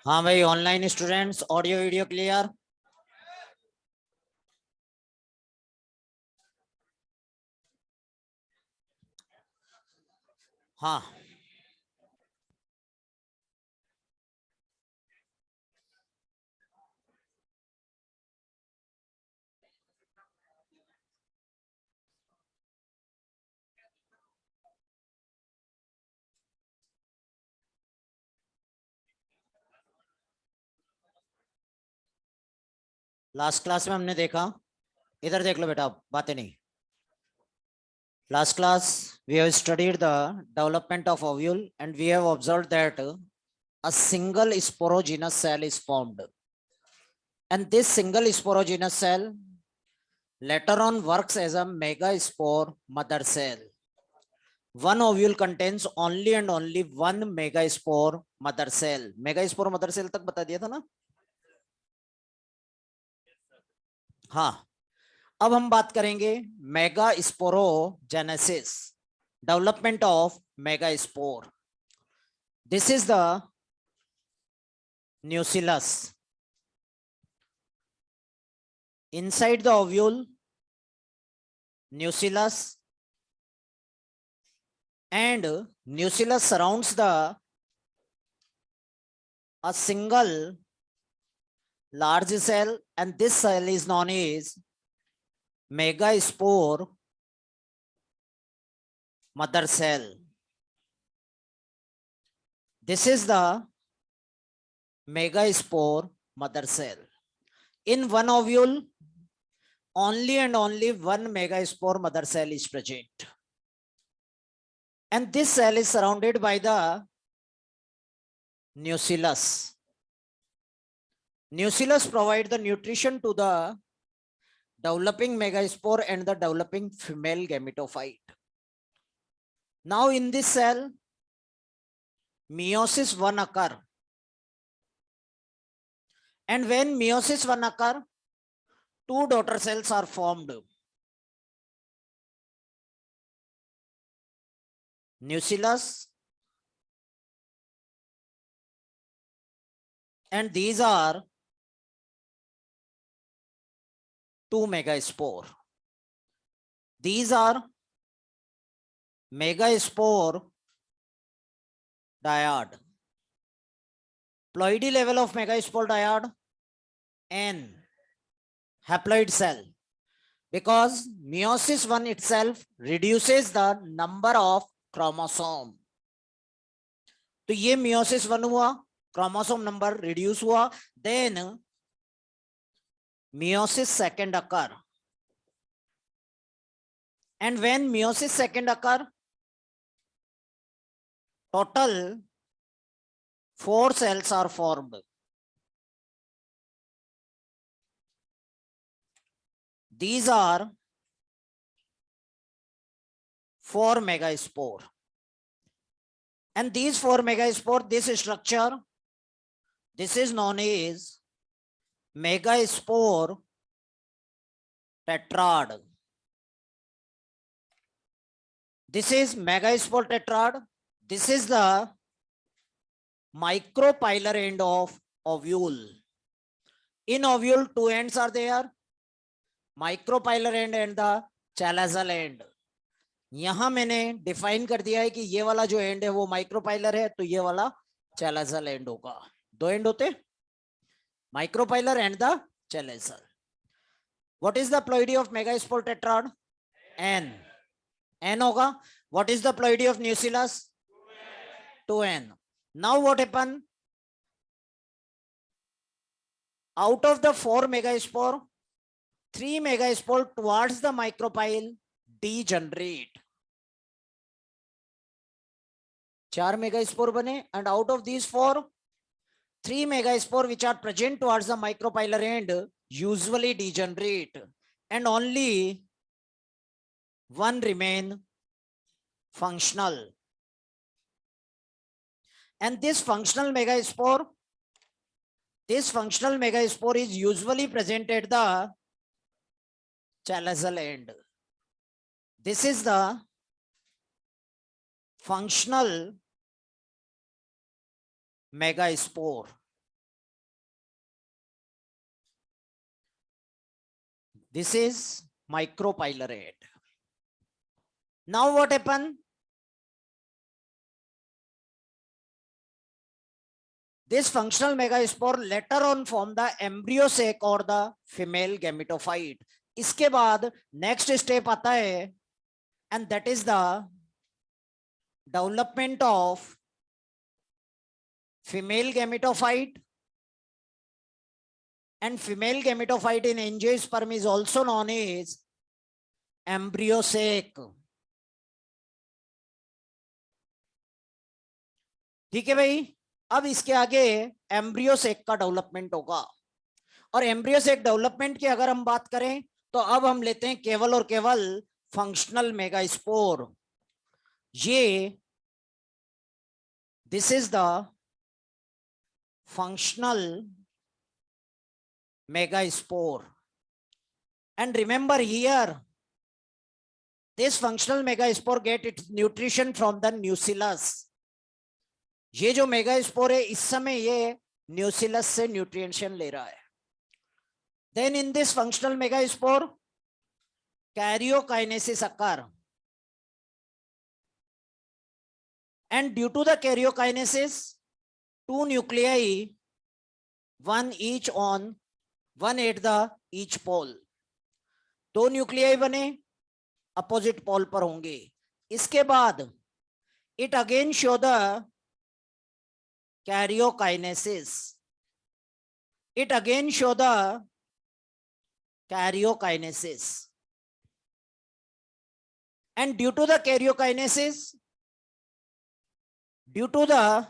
हाँ भाई, online students, audio video clear. हाँ, लास्ट क्लास में हमने देखा, इधर देख लो बेटा, बातें नहीं। Last class, we have studied the development of ovule and we have observed that a single sporogenous cell is formed. And this single sporogenous cell later on works as a megaspore mother cell. One ovule contains only and only one megaspore mother cell. Megaspore mother cell तक बता दिया था ना? हाँ, अब हम बात करेंगे mega sporogenesis, development of mega spore. This is the न्यूसिलस. Inside the ovule, न्यूसिलस, and nucleus surrounds the a single large cell, and this cell is known as megaspore mother cell. This is the megaspore mother cell. In one ovule, only and only one megaspore mother cell is present, and this cell is surrounded by the nucleus. Nucleus provide the nutrition to the developing megaspore and the developing female gametophyte. Now in this cell, meiosis 1 occur, and when meiosis 1 occur, two daughter cells are formed. Nucleus, and these are two megaspore. These are megaspore dyad. Ploidy level of megaspore dyad, N. Haploid cell, because meiosis 1 itself reduces the number of chromosome. तो ये meiosis 1 हुआ, chromosome number reduce हुआ, then meiosis 2 occur, and when meiosis 2 occur, total 4 cells are formed. These are 4 megaspore, and these 4 megaspore, this structure, this is known as megaspore tetrad. This is megaspore tetrad. This is the micropylar end of ovule. In ovule, two ends are there, micropylar end and the chalazal end. यहां मैंने define कर दिया है कि ये वाला जो and है वो माइक्रोपाइलर है, तो ये वाला चैलाजल एंड होगा. दो एंड होते, micropylar end the chalazal. What is the ploidy of megaspore tetrad? N. N होगा. What is the ploidy of nucellus? 2n. Now what happen? Out of the 4 megaspore, 3 megaspore towards the micropyle degenerate. 4 megaspore bane, and out of these 4, 3 megaspore which are present towards the micropylar end usually degenerate, and only one remain functional. And this functional megaspore is usually present at the chalazal end. This is the functional megaspore. This is micropylar end. Now what happened? This functional megaspore later on form the embryo sac or the female gametophyte. इसके बाद next step आता है, and that is the development of female gametophyte. And female gametophyte in angiosperm is also known as embryo sac. ठीक है भाई, अब इसके आगे एम्ब्रियो सेक का डेवलपमेंट होगा। और एम्ब्रियो सेक डेवलपमेंट की अगर हम बात करें तो अब हम लेते हैं केवल और केवल फंक्शनल मेगास्पोर। ये this is the functional megaspore, and remember here this functional megaspore get its nutrition from the nucellus. ये जो मेगास्पोर है इस समय ये न्यूसिलस से न्यूट्रिएंशन ले रहा है। Then in this functional megaspore karyokinesis occur, and due to the karyokinesis two nuclei, one each on one at the each pole, दो न्यूक्लियाई बने अपोजिट पोल पर होंगे। इसके बाद it again show the karyokinesis, it again show the karyokinesis, and due to the karyokinesis, due to the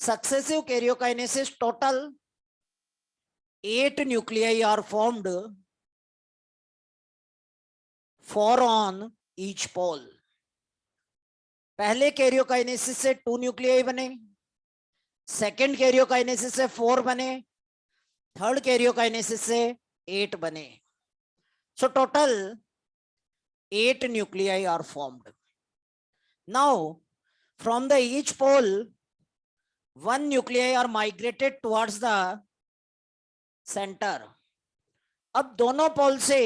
successive karyokinesis, total 8 nuclei are formed, 4 on each pole. पहले karyokinesis से 2 nuclei बने, second karyokinesis से 4 बने, third karyokinesis से 8 बने। So total 8 nuclei are formed. Now from the each pole, one nuclei are migrated towards the center. अब दोनों पोल से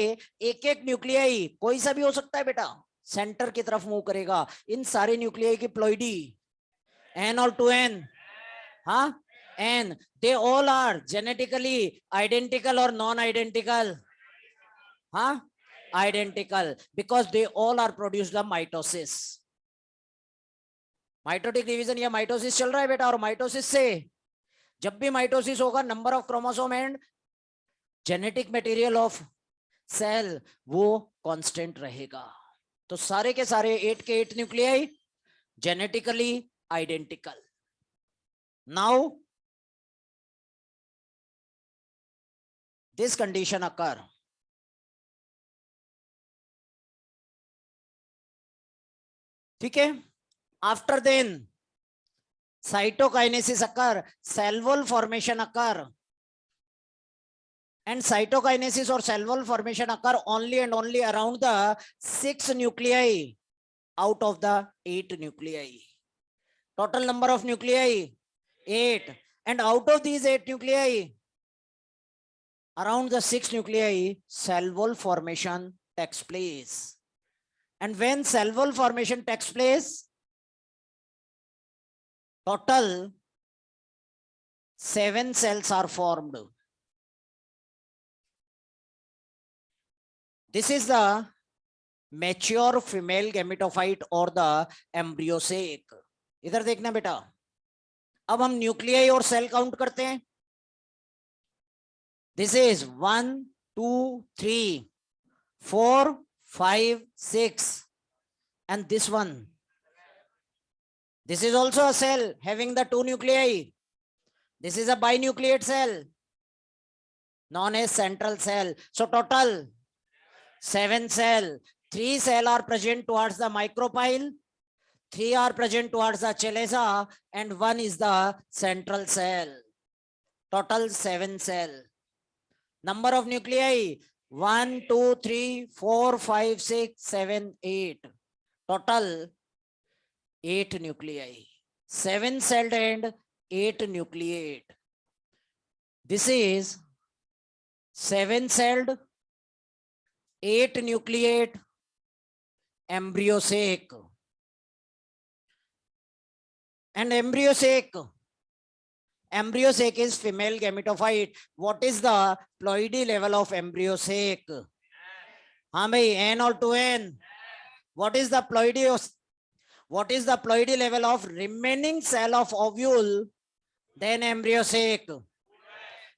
एक एक न्यूक्लियाई, कोई सा भी हो सकता है बेटा, सेंटर की तरफ मूव करेगा। इन सारे न्यूक्लियाई की प्लॉइडी n और 2n, हाँ n, they all are genetically identical or non-identical? हाँ, identical, because they all are produced the mitosis. Mitotic division या माइटोसिस चल रहा है बेटा, और माइटोसिस से जब भी माइटोसिस होगा number of chromosome and genetic material of cell वो कांस्टेंट रहेगा। तो सारे के सारे 8 के 8 nuclei genetically identical. Now this condition occur, ठीक है। After then cytokinesis occur, cell wall formation occur, and cytokinesis or cell wall formation occur only and only around the 6 nuclei out of the 8 nuclei. Total number of nuclei 8, and out of these 8 nuclei, around the 6 nuclei cell wall formation takes place. And when cell wall formation takes place, total 7 cells are formed. This is the mature female gametophyte or the embryo sac. इधर देखना बेटा, अब हम nuclei और cell count करते हैं। This is 1, 2, 3, 4, 5, 6, and this one. This is also a cell having the 2 nuclei. This is a binucleate cell known as central cell. So total 7 cells. 3 cells are present towards the micropyle, 3 are present towards the chalaza, and 1 is the central cell. Total 7 cells. Number of nuclei 1, 2, 3, 4, 5, 6, 7, 8. Total 8 nuclei, 7 celled and 8 nucleate. This is 7 celled 8 nucleate embryo sac, and embryo sac is female gametophyte. What is the ploidy level of embryo sac? हाँ भाई, n और 2n. What is the ploidy level of remaining cell of ovule then embryo sac?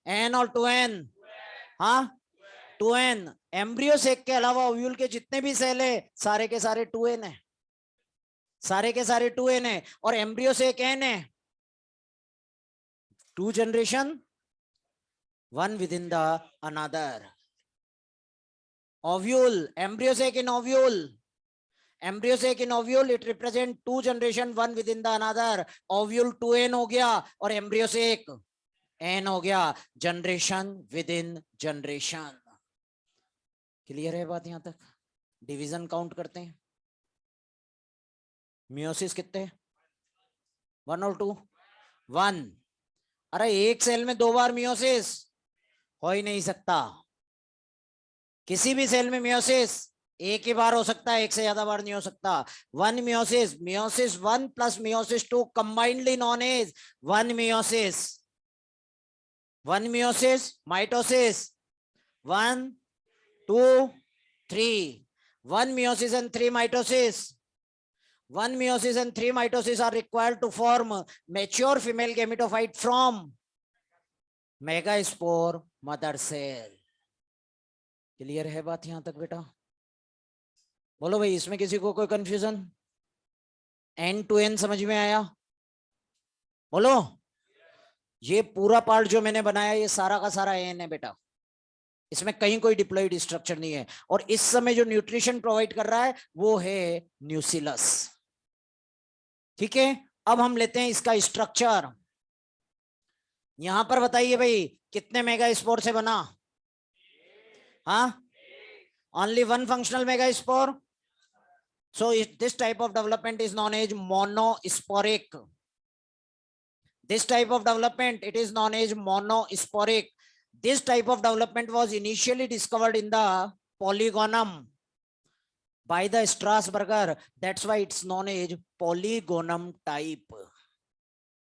n और 2n. हाँ, 2n. Embryo sac के अलावा ovule के जितने भी सेल है सारे के सारे 2n है, सारे के सारे 2n है, और एम्ब्रियो सेक n है. 2 generation, 1 within the another. Ovule, embryo sac in ovule. Embryo sac in ovule, it represent 2 generation, 1 within the another. Ovule 2n हो गया और embryo sac n हो गया. Generation within generation. क्लियर है बात यहां तक? डिवीजन काउंट करते हैं. मियोसिस कितने? 1 और 2? 1. अरे एक सेल में 2 बार मियोसिस हो ही नहीं सकता. किसी भी सेल में मियोसिस एक ही बार हो सकता है, एक से ज्यादा बार नहीं हो सकता. 1 meiosis, meiosis 1 plus meiosis 2 combinedly known as 1 meiosis. 1 meiosis, mitosis 1 2 3. 1 meiosis and 3 mitosis. 1 meiosis and 3 mitosis are required to form mature female gametophyte from megaspore mother cell. Clear है बात यहां तक बेटा? बोलो भाई, इसमें किसी को कोई कंफ्यूजन? n to n समझ में आया? बोलो. ये पूरा पार्ट जो मैंने बनाया ये सारा का सारा n है बेटा. इसमें कहीं कोई डिप्लॉइड स्ट्रक्चर नहीं है. और इस समय जो न्यूट्रिशन प्रोवाइड कर रहा है वो है न्यूसिलस. ठीक है, अब हम लेते हैं इसका स्ट्रक्चर. यहां पर बताइए भाई कितने मेगास्पोर से बना? हाँ, only 1 functional megaspore. So this type of development is known as monosporic. This type of development it is known as monosporic. This type of development was initially discovered in the polygonum by the Strasburger. That's why it's known as polygonum type.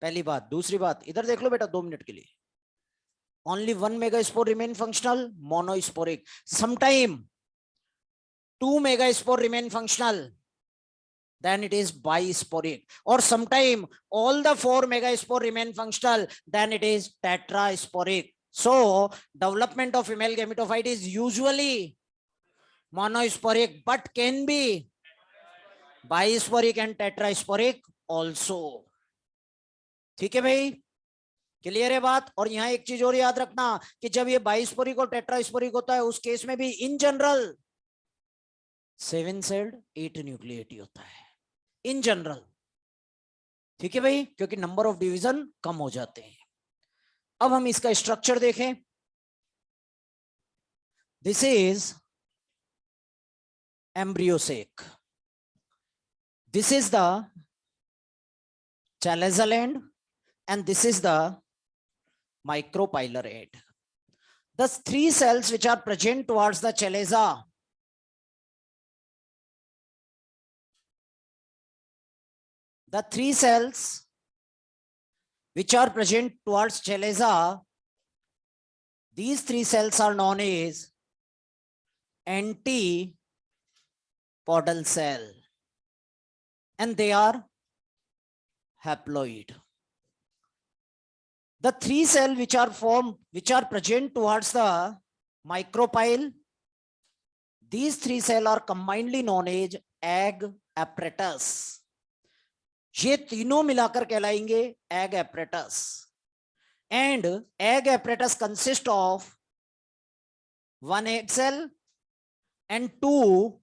पहली बात. दूसरी बात, इधर देख लो बेटा 2 minute के लिए. Only 1 megaspore remain functional, monosporic. Sometime 2 megaspore remain functional, then it is bisporic. Or sometime all the 4 megaspore remain functional, then it is tetrasporic. So development of female gametophyte is usually monosporic, but can be bisporic and tetrasporic also. ठीक है भाई, clear है बात? और यहाँ एक चीज और याद रखना कि जब ये बाइस्पोरिक और टेट्रास्पोरिक होता है उस केस में भी इन जनरल 7 सेल्ड 8 न्यूक्लिएट ही होता है इन जनरल. ठीक है भाई, क्योंकि नंबर ऑफ डिवीजन कम हो जाते हैं. अब हम इसका स्ट्रक्चर देखें. This is embryo sac. This is the chalazal end and this is the micropylar end. The 3 cells which are present towards the chalaza, the 3 cells which are present towards chalaza, these 3 cells are known as antipodal cell and they are haploid. The 3 cells which are present towards the micropyle, these 3 cells are combinedly known as egg apparatus. ये तीनों मिलाकर कहलाएंगे egg apparatus. And egg apparatus consists of 1 egg cell and 2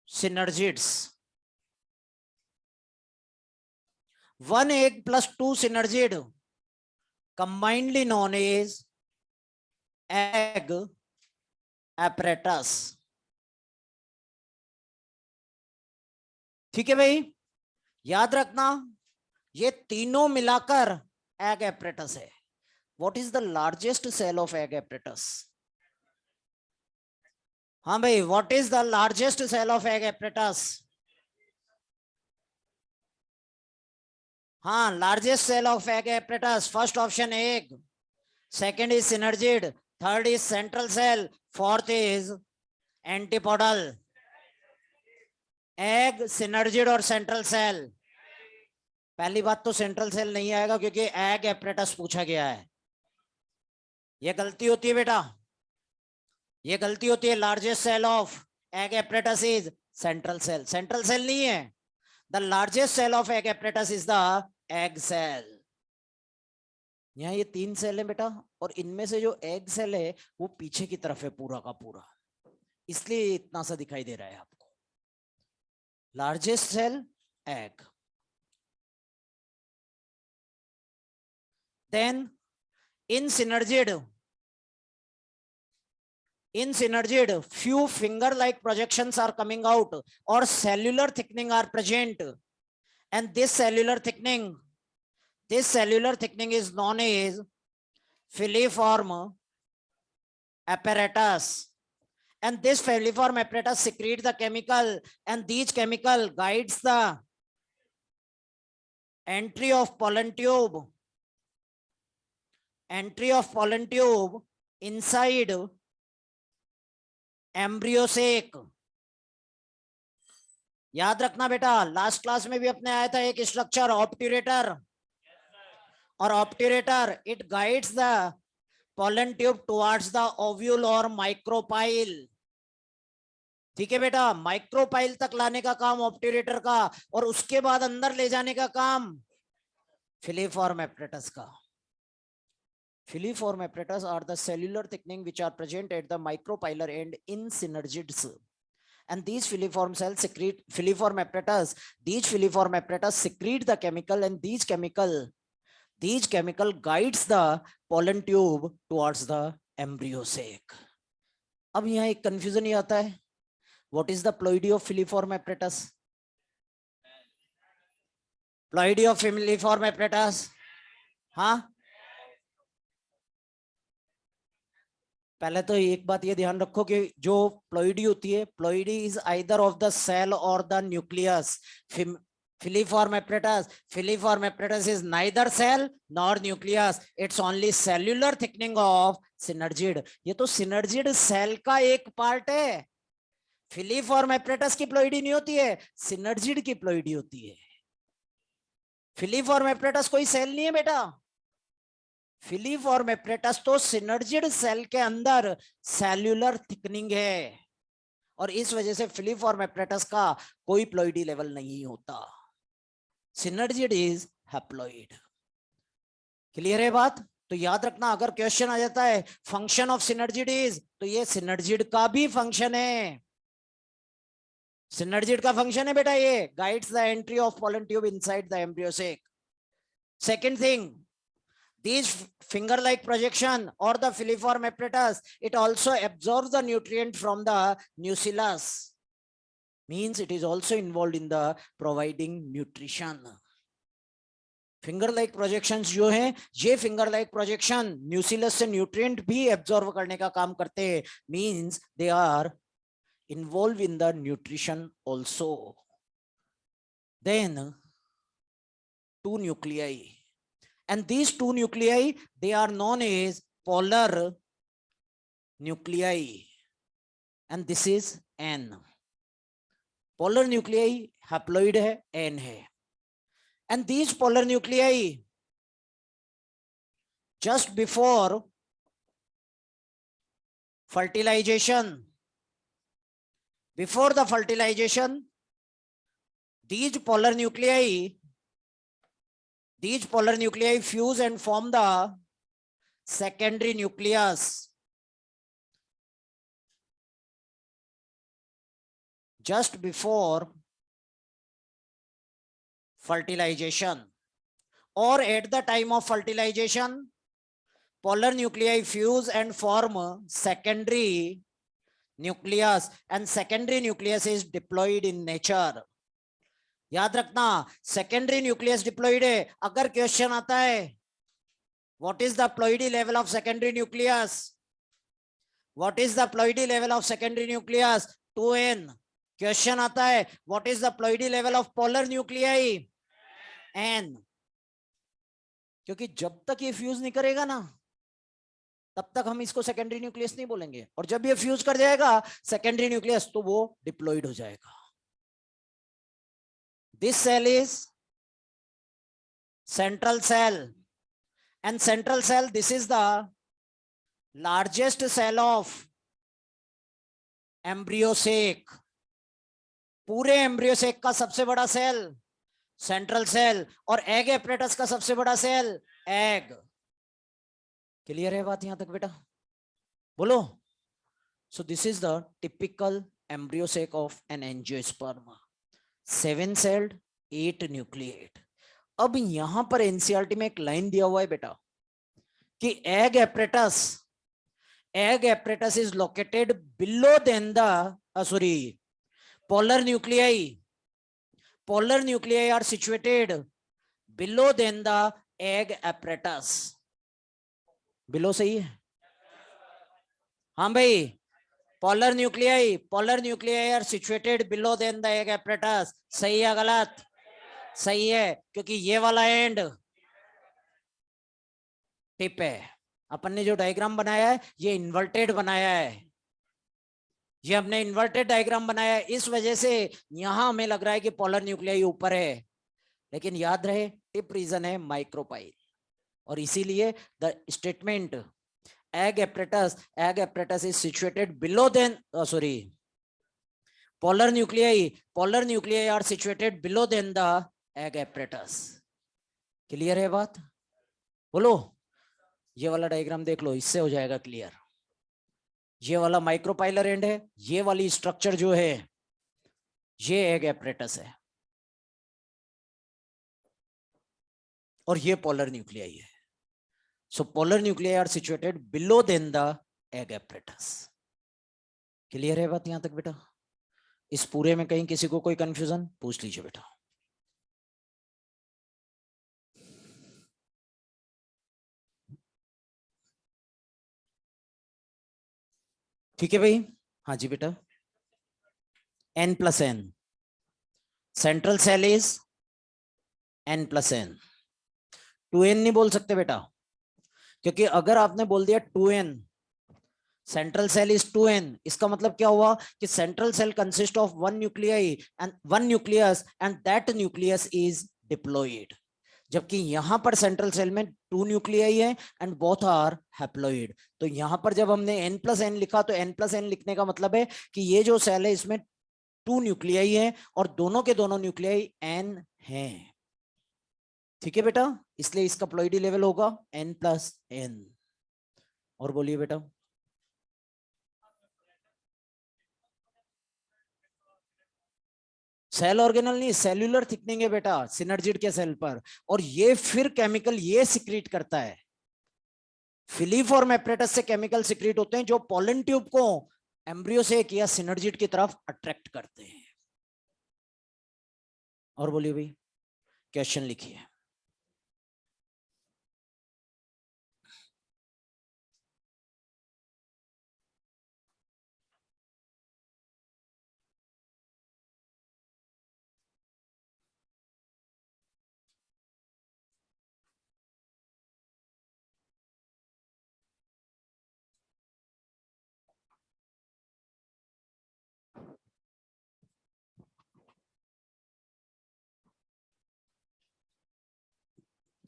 synergids. 1 egg plus 2 synergid combinedly known as egg apparatus. ठीक है भाई, याद रखना ये तीनों मिलाकर egg apparatus है. What is the largest cell of egg apparatus? हाँ भाई, what is the largest cell of egg apparatus? हाँ, largest cell of egg apparatus, first option egg, second is synergid, third is central cell, fourth is antipodal. Egg, synergid और central cell. पहली बात तो central cell नहीं आएगा क्योंकि egg apparatus पूछा गया है, ये गलती होती है बेटा, ये गलती होती है। Largest cell of egg apparatus is central cell, central cell नहीं है। The largest cell of egg apparatus is the egg cell. यहाँ ये 3 सेल है बेटा, और इनमें से जो एग सेल है वो पीछे की तरफ है पूरा का पूरा, इसलिए इतना सा दिखाई दे रहा है आपको। Largest cell egg, then in synergid few finger like projections are coming out or cellular thickening are present, and this cellular thickening is known as filiform apparatus, and this filiform apparatus secrete the chemical, and these chemical guides the entry of pollen tube inside embryo sac. याद रखना बेटा, last class में भी अपने आया था एक structure obturator, और obturator it guides the pollen tube towards the ovule और माइक्रोपाइल। ठीक है बेटा, माइक्रोपाइल तक लाने का काम ऑब्ट्यूरेटर का, और उसके बाद अंदर ले जाने का काम फिलीफॉर्म एपरेटस का। Filiform apparatus are the cellular thickening which are present at the micropylar end in synergids. And these filiform cells secrete filiform apparatus. These filiform apparatus secrete the chemical, and these chemical guides the pollen tube towards the embryo sac. अब यहाँ एक confusion ही आता है. What is the ploidy of filiform apparatus? Ploidy of filiform apparatus, हाँ? पहले तो एक बात ये ध्यान रखो कि जो प्लोइडी होती है, ploidy is either of the cell और the nucleus. Filiform apparatus is neither cell nor nucleus, it's only cellular thickening of synergid. ये तो synergid सेल का एक पार्ट है। Filiform apparatus की प्लोइडी नहीं होती है, synergid की प्लोइडी होती है। Filiform apparatus कोई सेल नहीं है बेटा। फिलीफॉर्म एपरेटस तो सिनर्जिड सेल के अंदर सेल्यूलर थिकनिंग है, और इस वजह से फिलीफॉर्म एपरेटस का कोई प्लोइडी लेवल नहीं होता। Synergid is haploid. क्लियर है बात? तो याद रखना, अगर क्वेश्चन आ जाता है फंक्शन ऑफ सिनर्जिड इज, तो ये सिनर्जिड का भी फंक्शन है। सिनर्जिड का फंक्शन है बेटा, ये guides the entry of pollen tube inside the embryo sac. Second thing, these finger like projection or the filiform apparatus, it also absorbs the nutrient from the nucellus, means it is also involved in the providing nutrition. Finger like projections जो हैं, ये finger like projection न्यूसिलस से nutrient भी absorb करने का काम करते हैं, means they are involve in the nutrition also. Then two nuclei, and these two nuclei, they are known as polar nuclei, and this is N. Polar nuclei haploid है, N है, and these polar nuclei just before fertilization, before the fertilization, these polar nuclei fuse and form the secondary nucleus. Just before fertilization or at the time of fertilization, polar nuclei fuse and form secondary nucleus, and secondary nucleus is diploid in nature. याद रखना, secondary nucleus diploid है। अगर question आता है what is the ploidy level of secondary nucleus, What is the ploidy level of secondary nucleus? 2n. Question आता है what is the ploidy level of polar nuclei? n. क्योंकि जब तक ये फ्यूज नहीं करेगा ना तब तक हम इसको सेकेंडरी न्यूक्लियस नहीं बोलेंगे, और जब ये फ्यूज कर जाएगा सेकेंडरी न्यूक्लियस तो वो डिप्लॉइड हो जाएगा. This cell is central cell, and central cell, this is the largest cell of embryo sac. पूरे एम्ब्रियो सेक का सबसे बड़ा सेल सेंट्रल सेल, और एग एपरेटस का सबसे बड़ा सेल एग. क्लियर है बात यहां तक बेटा? बोलो. So this is the typical embryo sake of an angiosperm. 7 sailed 8 nucleate. अब यहां पर एनसीईआरटी में एक लाइन दिया हुआ है बेटा कि egg apparatus is located below then the polar nuclei are situated below than the egg apparatus. below सही है? हाँ भाई, polar nuclei are situated below than the egg apparatus. सही है गलत? सही है, क्योंकि ये वाला एंड टिप है. अपन ने जो डायग्राम बनाया है ये इन्वर्टेड बनाया है. ये हमने इन्वर्टेड डायग्राम बनाया है, इस वजह से यहां हमें लग रहा है कि पोलर न्यूक्लियाई ऊपर है, लेकिन याद रहे टिप रीजन है माइक्रोपाइल. और इसीलिए the statement egg apparatus is situated below then polar nuclei are situated below then the egg apparatus. Clear है बात? बोलो. ये वाला डायग्राम देख लो, इससे हो जाएगा क्लियर. ये वाला माइक्रोपाइलर एंड है, ये वाली स्ट्रक्चर जो है ये एग एपरेटस है, और ये पोलर न्यूक्लियाई है. So polar nuclei are situated below then the egg apparatus. Clear है बात यहां तक बेटा? इस पूरे में कहीं किसी को कोई कंफ्यूजन पूछ लीजिए बेटा. ठीक है भाई? हाँ जी बेटा. n+n. Central cell is n+n. 2n नहीं बोल सकते बेटा, क्योंकि अगर आपने बोल दिया 2n, central cell is 2n, इसका मतलब क्या हुआ कि central cell consist of one nucleus and that nucleus is diploid. जबकि यहां पर सेंट्रल सेल में 2 न्यूक्लियाई है एंड बोथ आर हैप्लॉइड. तो यहां पर जब हमने n+n लिखा तो n+n लिखने का मतलब है कि ये जो सेल है इसमें 2 न्यूक्लियाई है और दोनों के दोनों न्यूक्लियाई n हैं. ठीक है बेटा? इसलिए इसका प्लॉइडी लेवल होगा n+n. और बोलिए बेटा. सेल ऑर्गेनल नहीं, सेल्यूलर थिकनिंग है बेटा सिनर्जिड के सेल पर, और ये फिर केमिकल ये सिक्रीट करता है. फिलीफॉर्म एपरेटस से केमिकल सिक्रीट होते हैं जो पोलन ट्यूब को एम्ब्रियो से या सिनर्जिड की तरफ अट्रैक्ट करते हैं. और बोलिए भाई, क्वेश्चन लिखिए.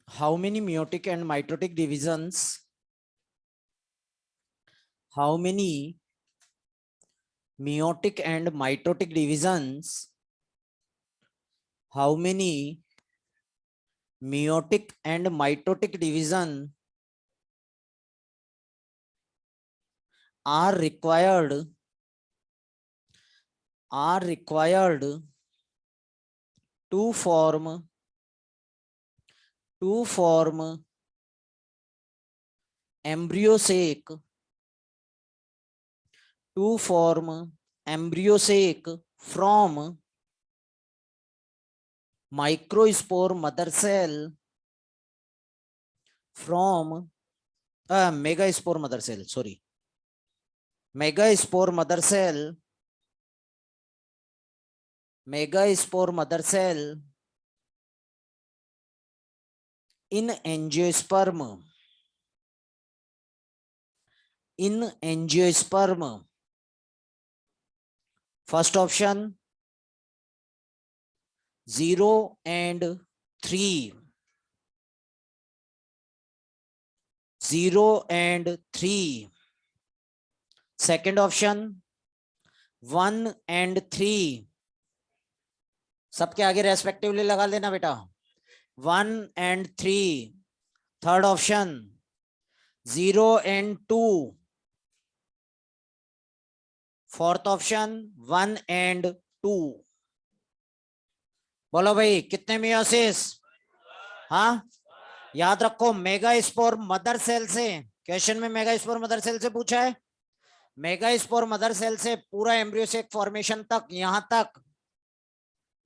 How many meiotic and mitotic divisions? How many meiotic and mitotic divisions? How many meiotic and mitotic division are required to form embryo sac from microspore mother cell from megaspore mother cell, sorry, megaspore mother cell in angiosperm. First option 0 and 3. 0 and 3. Second option 1 and 3. सबके आगे respectively लगा लेना बेटा. 1 and 3. Third option 0 and 2. Fourth option 1 and 2. बोलो भाई कितने meiosis. हाँ, याद रखो मेगास्पोर मदर सेल से, क्वेश्चन में मेगास्पोर मदर सेल से पूछा है. मेगास्पोर मदर सेल से पूरा एम्ब्रियोसेक फॉर्मेशन तक, यहां तक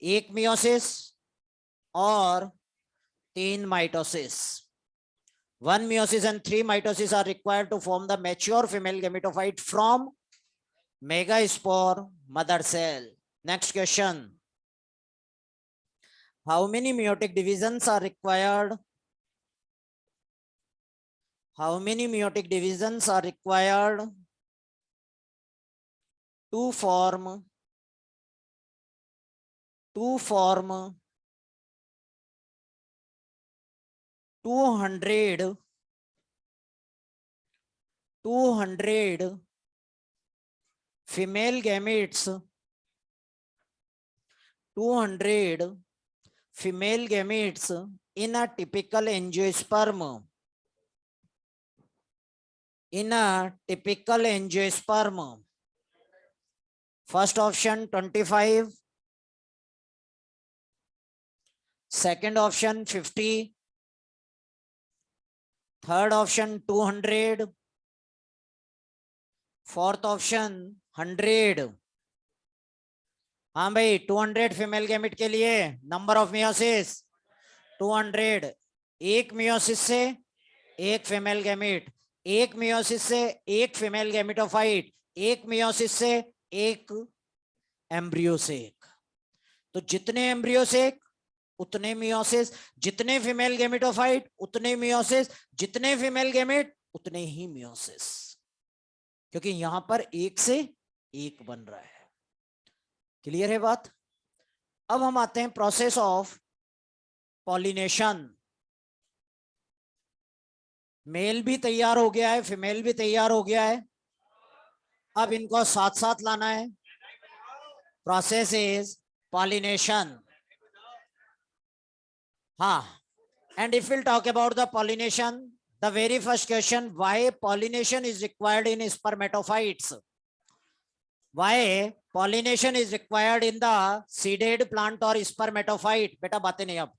एक मियोसिस और 3 mitosis. 1 meiosis and 3 mitosis are required to form the mature female gametophyte from megaspore mother cell. Next question. How many meiotic divisions are required? How many meiotic divisions are required to form 200 female gametes, 200 female gametes in a typical angiosperm. In a typical angiosperm. First option 25. Second option 50. Third option 200. Fourth option 100. हाँ भाई 200 female gamete के लिए number of meiosis 200. एक meiosis से एक female gamete, एक meiosis से एक फीमेल गैमेटोफाइट, एक मियोसिस से एक एम्ब्रियोसेक. तो जितने एम्ब्रियोसेक उतने मियोसिस, जितने फीमेल गैमेटोफाइट उतने मियोसिस, जितने फीमेल गैमेट उतने ही मियोसिस, क्योंकि यहां पर एक से एक बन रहा है. क्लियर है बात. अब हम आते हैं प्रोसेस ऑफ पॉलिनेशन. मेल भी तैयार हो गया है, फीमेल भी तैयार हो गया है. अब इनको साथ साथ लाना है. Process is pollination. हाँ, and if we'll talk about the pollination, the very first question, why pollination is required in spermatophytes? Why pollination is required in the seeded plant or spermatophyte? बेटा बातें नहीं. अब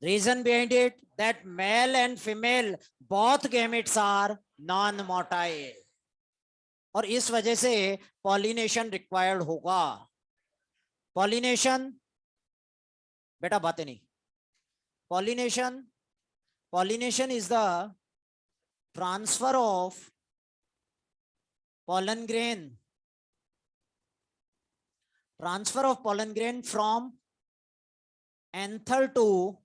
reason behind it that male and female both gametes are non-motile, और इस वजह से pollination required होगा. pollination बेटा बातें नहीं. pollination is the transfer of pollen grain from anther to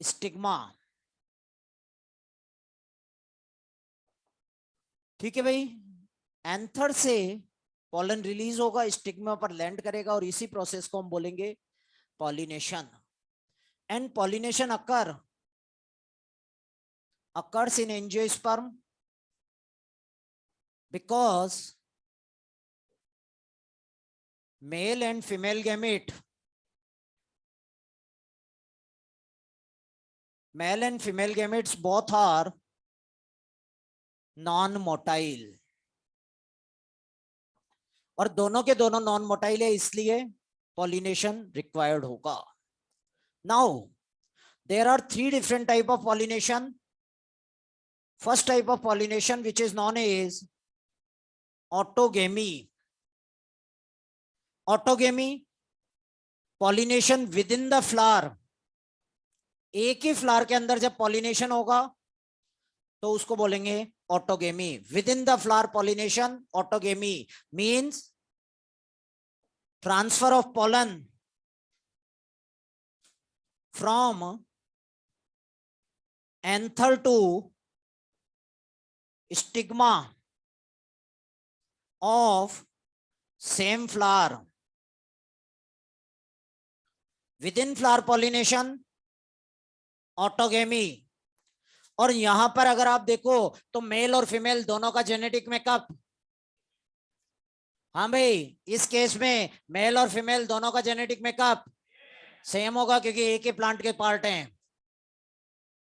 stigma. ठीक है भाई. एंथर से पॉलन रिलीज होगा, स्टिग्मा पर लैंड करेगा, और इसी प्रोसेस को हम बोलेंगे pollination. And pollination occurs in angiosperm because male and female gametes both are non-motile, और दोनों के दोनों नॉन मोटाइल है, इसलिए pollination required होगा. Now there are 3 different type of pollination. First type of pollination, which is known as autogamy. Autogamy, pollination within the flower. एक ही flower के अंदर जब pollination होगा तो उसको बोलेंगे autogamy. With in the flower pollination autogamy means transfer of pollen from anther to stigma of same flower. Within flower pollination autogamy. और यहां पर अगर आप देखो तो मेल और फीमेल दोनों का जेनेटिक मेकअप. हाँ भाई, इस केस में मेल और फीमेल दोनों का जेनेटिक मेकअप सेम होगा क्योंकि एक ही प्लांट के पार्ट हैं.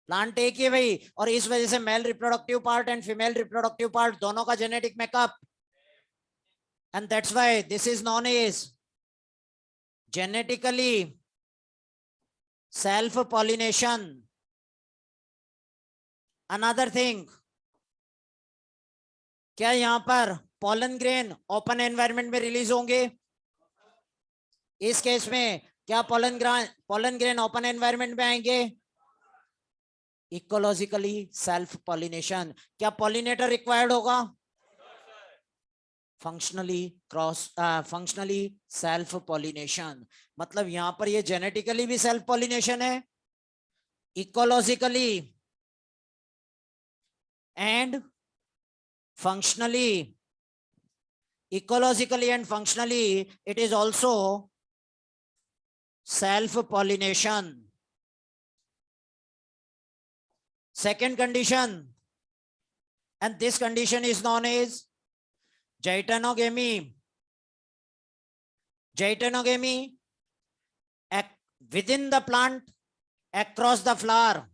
प्लांट एक ही है भाई, और इस वजह से male reproductive part and female reproductive part दोनों का genetic makeup. And that's why this is known as genetically self pollination. Another thing, क्या यहां पर पॉलन ग्रेन ओपन एनवायरनमेंट में रिलीज होंगे? इस केस में क्या पॉलन ग्रेन ओपन एनवायरनमेंट में आएंगे? Ecologically self pollination. क्या पॉलिनेटर रिक्वायर्ड होगा? Functionally self pollination. मतलब यहां पर ये जेनेटिकली भी सेल्फ पॉलिनेशन है, ecologically and functionally. Ecologically and functionally it is also self pollination. Second condition, and this condition is known as geitonogamy. Geitonogamy within the plant across the flower.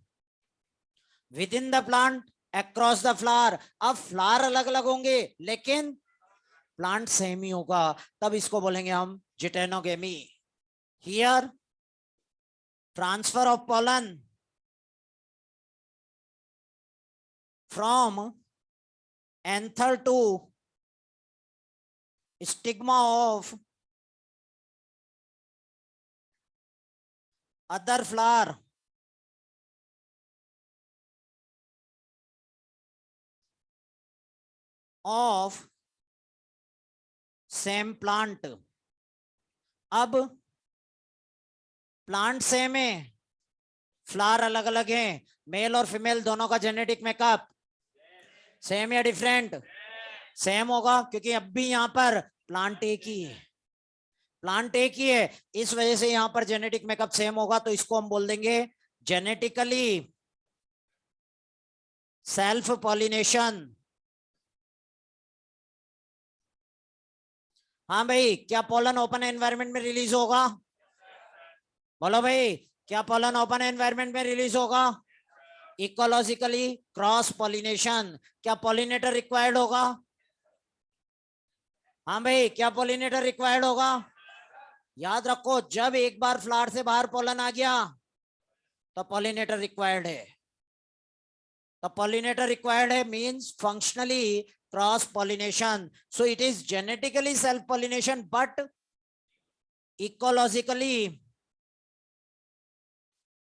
Within the plant across the flower. अब flower अलग अलग होंगे लेकिन plant same ही होगा, तब इसको बोलेंगे हम geitonogamy. Here transfer of pollen from anther to stigma of other flower of same plant. अब प्लांट सेम है, फ्लावर अलग अलग हैं, मेल और फीमेल दोनों का जेनेटिक मेकअप सेम या डिफरेंट? सेम होगा क्योंकि अब भी यहां पर प्लांट एक ही है. प्लांट एक ही है, इस वजह से यहां पर जेनेटिक मेकअप सेम होगा, तो इसको हम बोल देंगे जेनेटिकली सेल्फ पॉलिनेशन. हाँ भाई, क्या पोलन ओपन एनवायरनमेंट में रिलीज होगा? बोलो भाई, क्या पोलन ओपन एनवायरनमेंट में रिलीज होगा? Ecologically cross pollination. क्या पॉलिनेटर रिक्वायर्ड होगा? हाँ भाई, क्या पॉलिनेटर रिक्वायर्ड होगा? याद रखो, जब एक बार फ्लावर से बाहर पोलन आ गया तो पॉलिनेटर रिक्वायर्ड है. तो पॉलिनेटर रिक्वायर्ड है means functionally cross pollination. So it is genetically self pollination but ecologically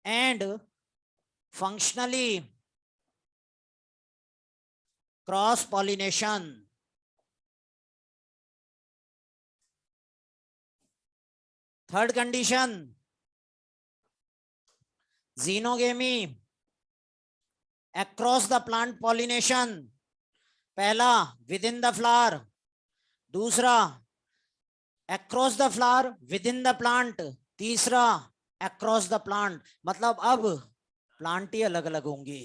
and functionally cross pollination. Third condition, xenogamy across the plant pollination. पहला विद इन द फ्लावर, दूसरा across the flower with in the plant, तीसरा across the plant. मतलब अब plant ही अलग अलग होंगे.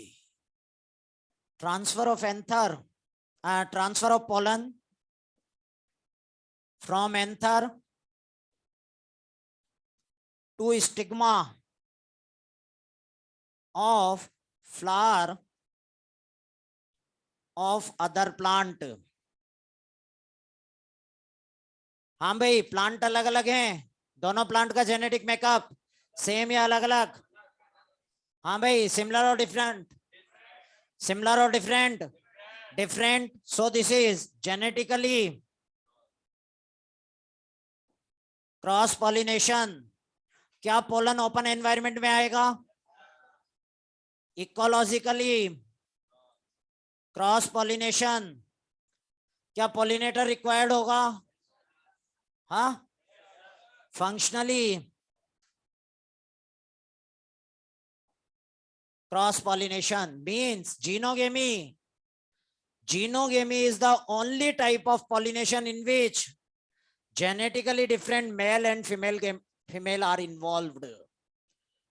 Transfer of anther, transfer of pollen from anther to stigma of flower of other plant. हाँ भाई, प्लांट अलग अलग हैं, दोनों प्लांट का जेनेटिक मेकअप सेम या अलग अलग? हाँ भाई, सिमिलर और डिफरेंट? सिमिलर और different? Different. So this is genetically cross pollination. क्या पोलन ओपन एनवायरनमेंट में आएगा? इकोलॉजिकली क्रॉस पॉलिनेशन, क्या पॉलिनेटर रिक्वायर्ड होगा? हाँ, functionally cross pollination means xenogamy. Genogamy is the only type of pollination in which genetically different male and female are involved.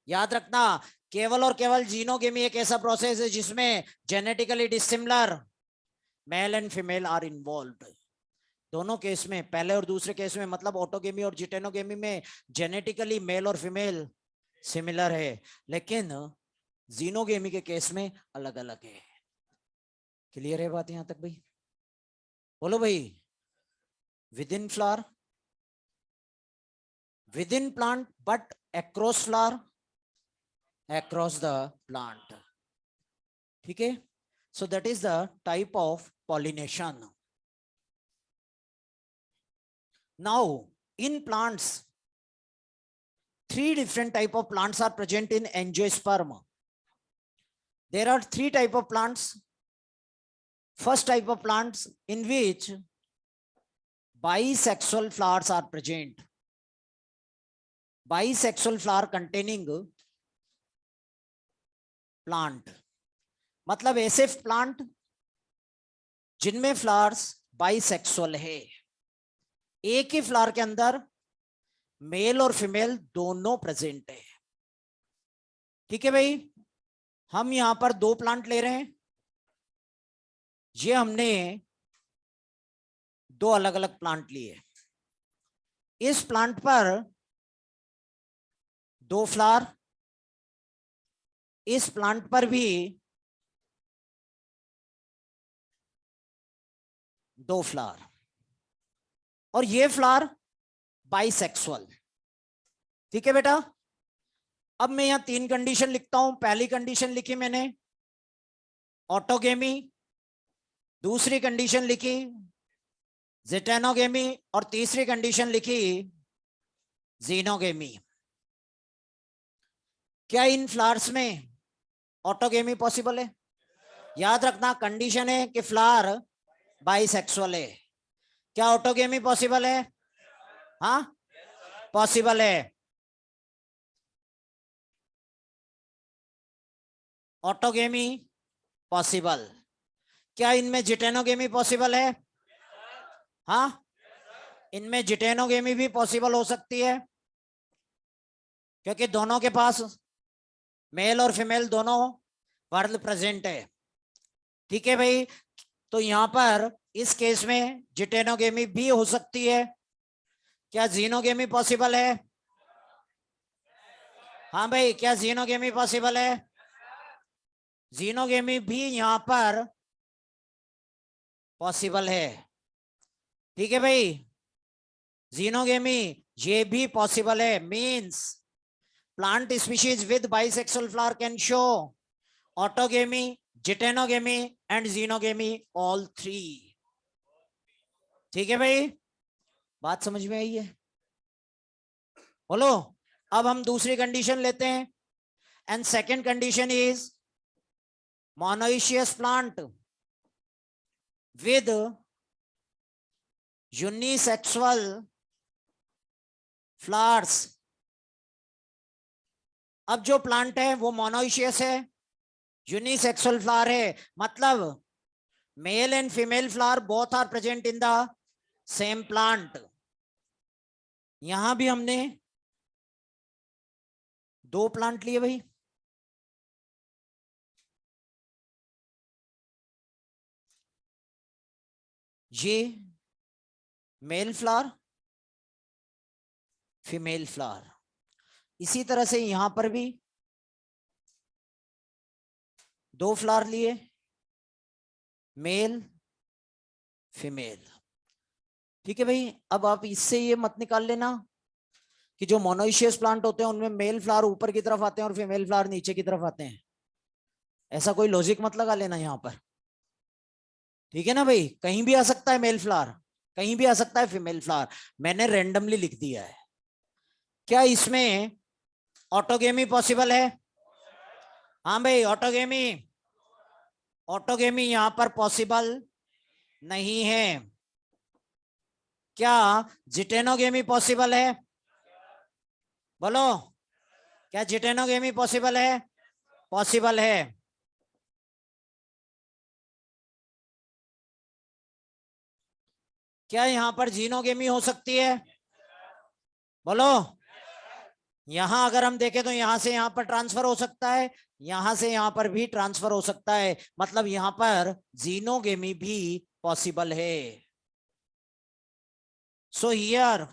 याद रखना, केवल और केवल जीनोगेमी एक ऐसा प्रोसेस है जिसमें genetically dissimilar male and female are involved. दोनों केस में, पहले और दूसरे केस में, मतलब ऑटोगेमी और जिटेनोगेमी में जेनेटिकली मेल और फीमेल सिमिलर है, लेकिन जीनोगेमी के केस में अलग अलग है. क्लियर है बात यहां तक भाई? बोलो भाई. With in flower, with in plant, but across flower, across the plant. ठीक है. So that is the type of pollination. Now in plants, 3 different type of plants are present in angiosperm. There are 3 type of plants. First type of plants in which bisexual flowers are present. Bisexual flower containing plant, मतलब ऐसे plant जिनमें flowers bisexual है. एक ही flower के अंदर mail और female दोनों present है. ठीक है भाई. हम यहां पर 2 प्लांट ले रहे हैं. ये हमने 2 अलग अलग प्लांट लिए. इस प्लांट पर 2 फ्लावर, इस प्लांट पर भी 2 फ्लावर, और ये फ्लावर बाइसेक्सुअल. ठीक है बेटा. अब मैं यहां 3 कंडीशन लिखता हूं. पहली कंडीशन लिखी मैंने ऑटोगेमी, दूसरी कंडीशन लिखी जिटेनोगेमी, और तीसरी कंडीशन लिखी जीनोगेमी. क्या इन फ्लावर्स में ऑटोगेमी पॉसिबल है? याद रखना, कंडीशन है कि फ्लावर बाइसेक्सुअल है. क्या ऑटोगेमी पॉसिबल है? हाँ, पॉसिबल है. Autogamy possible. क्या इनमें जिटेनोगेमी पॉसिबल है? हाँ, इनमें जिटेनोगेमी भी पॉसिबल हो सकती है, क्योंकि दोनों के पास मेल और फीमेल दोनों वर्ड प्रेजेंट है. ठीक है भाई. तो यहां पर इस केस में जिटेनोगेमी भी हो सकती है. क्या जीनोगेमी पॉसिबल है? हाँ भाई, क्या जीनोगेमी पॉसिबल है? जीनोगेमी भी यहां पर पॉसिबल है. ठीक है भाई. जीनोगेमी ये भी पॉसिबल है. Means plant species with bisexual flower can show autogamy, geitonogamy and xenogamy, all 3. ठीक है भाई. बात समझ में आई है? बोलो. अब हम दूसरी कंडीशन लेते हैं. And second condition is monoecious plant with unisexual flowers. अब जो प्लांट है वो मोनोइशियस है, यूनिसेक्सुअल फ्लावर है, मतलब male and female flower both are present in the same plant. यहां भी हमने 2 प्लांट लिए भाई. ये मेल फ्लावर, फीमेल फ्लावर. इसी तरह से यहां पर भी 2 फ्लावर लिए, मेल फीमेल. ठीक है भाई. अब आप इससे ये मत निकाल लेना कि जो मोनोइशियस प्लांट होते हैं उनमें मेल फ्लावर ऊपर की तरफ आते हैं और फीमेल फ्लावर नीचे की तरफ आते हैं. ऐसा कोई लॉजिक मत लगा लेना यहां पर. ठीक है ना भाई. कहीं भी आ सकता है मेल फ्लावर, कहीं भी आ सकता है फीमेल फ्लावर. मैंने रैंडमली लिख दिया है. क्या इसमें ऑटोगेमी पॉसिबल है? हाँ भाई, ऑटोगेमी ऑटोगेमी यहां पर पॉसिबल नहीं है। क्या जिटेनोगेमी पॉसिबल है? बोलो, क्या जिटेनोगेमी पॉसिबल है? पॉसिबल है। क्या यहां पर जीनोगेमी हो सकती है? बोलो। यहां अगर हम देखें तो यहां से यहां पर ट्रांसफर हो सकता है, यहां से यहां पर भी ट्रांसफर हो सकता है, मतलब यहां पर जीनोगेमी भी पॉसिबल है। So here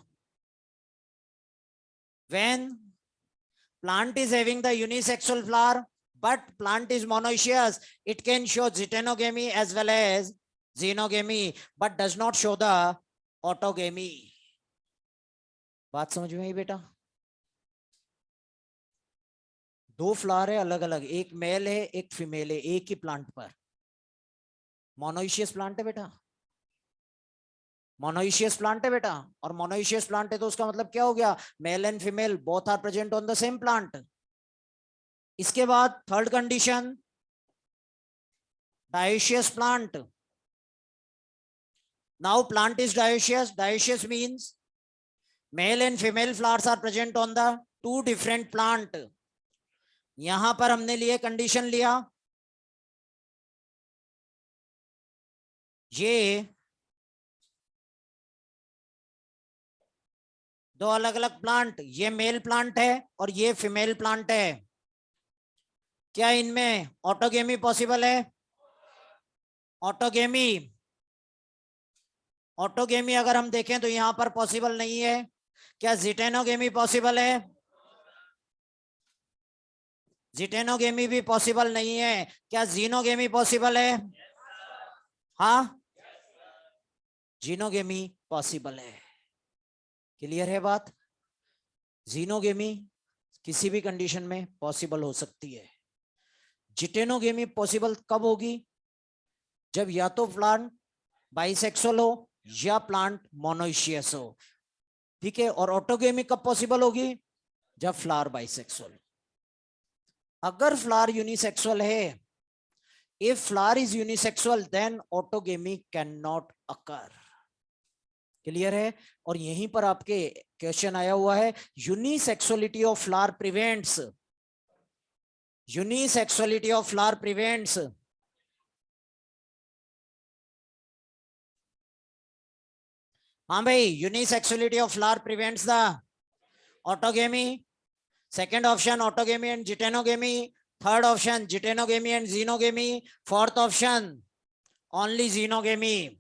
when plant is having the unisexual flower but plant is monoecious, it can show zytenogamy as well as xenogamy but does not show the autogamy. बात समझ में आई बेटा? दो फ्लावर है अलग अलग, एक मेल है एक फीमेल है एक ही प्लांट पर, मोनोइशियस प्लांट है बेटा, मोनोइशियस प्लांट है बेटा। और मोनोइशियस प्लांट है तो उसका मतलब क्या हो गया? Male and female both are present on the same plant. इसके बाद third condition, dioecious plant. Now plant is dioecious. Dioecious means male and female flowers are present on the two different plant. यहां पर हमने लिए condition लिया, ये दो अलग अलग प्लांट, ये मेल प्लांट है और ये फीमेल प्लांट है। क्या इनमें ऑटोगेमी पॉसिबल है? ऑटोगेमी, ऑटोगेमी अगर हम देखें तो यहां पर पॉसिबल नहीं है। क्या जिटेनोगेमी पॉसिबल है? जिटेनोगेमी भी पॉसिबल नहीं है। क्या जीनोगेमी पॉसिबल है? हाँ, जीनोगेमी पॉसिबल है। क्लियर है बात? जीनोगेमी किसी भी कंडीशन में पॉसिबल हो सकती है। जिटेनोगेमी पॉसिबल कब होगी? जब या तो प्लांट बाइसेक्सुअल हो या प्लांट मोनोइशियस हो, ठीक है। और ऑटोगेमी कब पॉसिबल होगी? जब फ्लावर बाइसेक्सुअल। अगर फ्लावर यूनिसेक्सुअल है, if flower is unisexual then autogamy cannot occur. Clear है? और यहीं पर आपके क्वेश्चन आया हुआ है, unisexuality of flower prevents, unisexuality of flower prevents. हाँ भाई, unisexuality of flower prevents the autogamy. Second option autogamy and geitonogamy, third option geitonogamy and xenogamy, fourth option only xenogamy.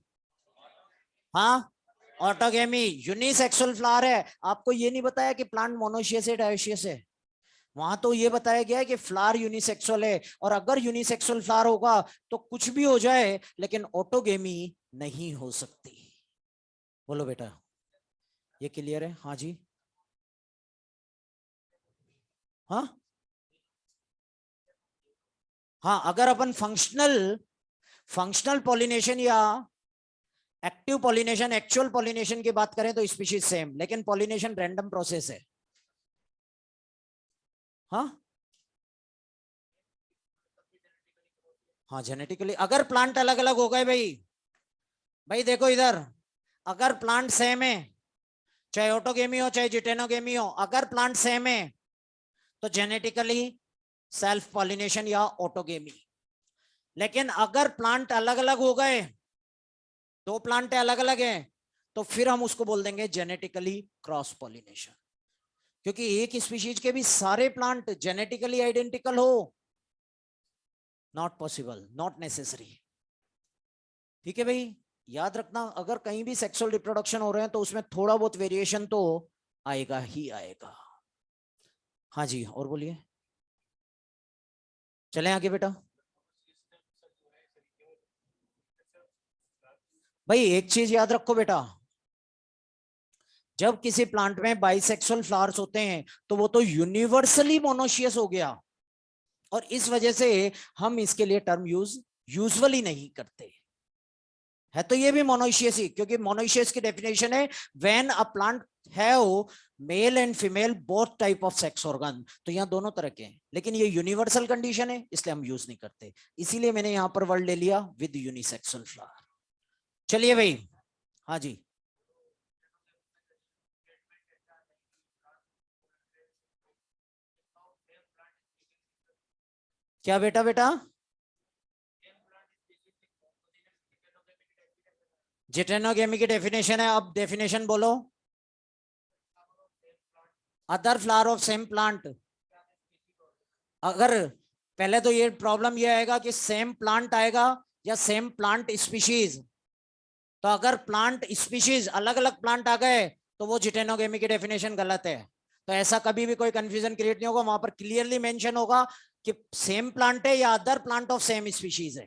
हाँ, ऑटोगेमी। यूनिसेक्सुअल फ्लावर है, आपको ये नहीं बताया कि plant monoecious है डायोशियस है, वहां तो ये बताया गया है कि फ्लावर यूनिसेक्सुअल है। और अगर यूनिसेक्सुअल फ्लावर होगा तो कुछ भी हो जाए लेकिन ऑटोगेमी नहीं हो सकती। बोलो बेटा, ये क्लियर है? हाँ जी, हाँ हाँ। अगर अपन फंक्शनल पॉलिनेशन या एक्टिव पॉलिनेशन, एक्चुअल पॉलिनेशन की बात करें तो स्पीशीज सेम, लेकिन पॉलिनेशन रैंडम प्रोसेस है। हाँ हाँ, जेनेटिकली अगर प्लांट अलग अलग हो गए भाई, भाई देखो इधर, अगर प्लांट सेम है, चाहे ऑटोगेमी हो चाहे जिटेनोगेमी हो, अगर प्लांट सेम है तो जेनेटिकली सेल्फ पॉलिनेशन या ऑटोगेमी। लेकिन अगर प्लांट अलग अलग हो गए, दो प्लांट अलग अलग हैं, तो फिर हम उसको बोल देंगे जेनेटिकली क्रॉस पॉलिनेशन। क्योंकि एक स्पीशीज के भी सारे प्लांट जेनेटिकली आइडेंटिकल हो, नॉट पॉसिबल, नॉट नेसेसरी। ठीक है भाई, याद रखना, अगर कहीं भी सेक्सुअल रिप्रोडक्शन हो रहे हैं तो उसमें थोड़ा बहुत वेरिएशन तो आएगा ही आएगा। हाँ जी, और बोलिए, चलें आगे बेटा। भाई एक चीज याद रखो बेटा, जब किसी प्लांट में बाइसेक्सुअल फ्लावर्स होते हैं तो वो तो यूनिवर्सली मोनोशियस हो गया, और इस वजह से हम इसके लिए टर्म यूजुअली नहीं करते। है तो ये भी मोनोशियस ही, क्योंकि मोनोशियस की डेफिनेशन है when a plant have mail and female both type of sex organ, तो यहाँ दोनों तरह के हैं, लेकिन ये यूनिवर्सल कंडीशन है इसलिए हम यूज नहीं करते, इसीलिए मैंने यहाँ पर वर्ड ले लिया विद यूनिसेक्सुअल फ्लावर। चलिए भाई, हाँ जी, क्या बेटा बेटा? जिटेनोगेमी की डेफिनेशन है, अब डेफिनेशन बोलो। Other flower of same plant. अगर पहले तो ये प्रॉब्लम ये आएगा कि सेम प्लांट आएगा या सेम प्लांट स्पीशीज, तो अगर प्लांट स्पीशीज अलग अलग प्लांट आ गए तो वो जिटेनोगेमी की डेफिनेशन गलत है। तो ऐसा कभी भी कोई कंफ्यूजन क्रिएट नहीं होगा, वहां पर क्लियरली मेंशन होगा कि सेम प्लांट है या other plant of same species है।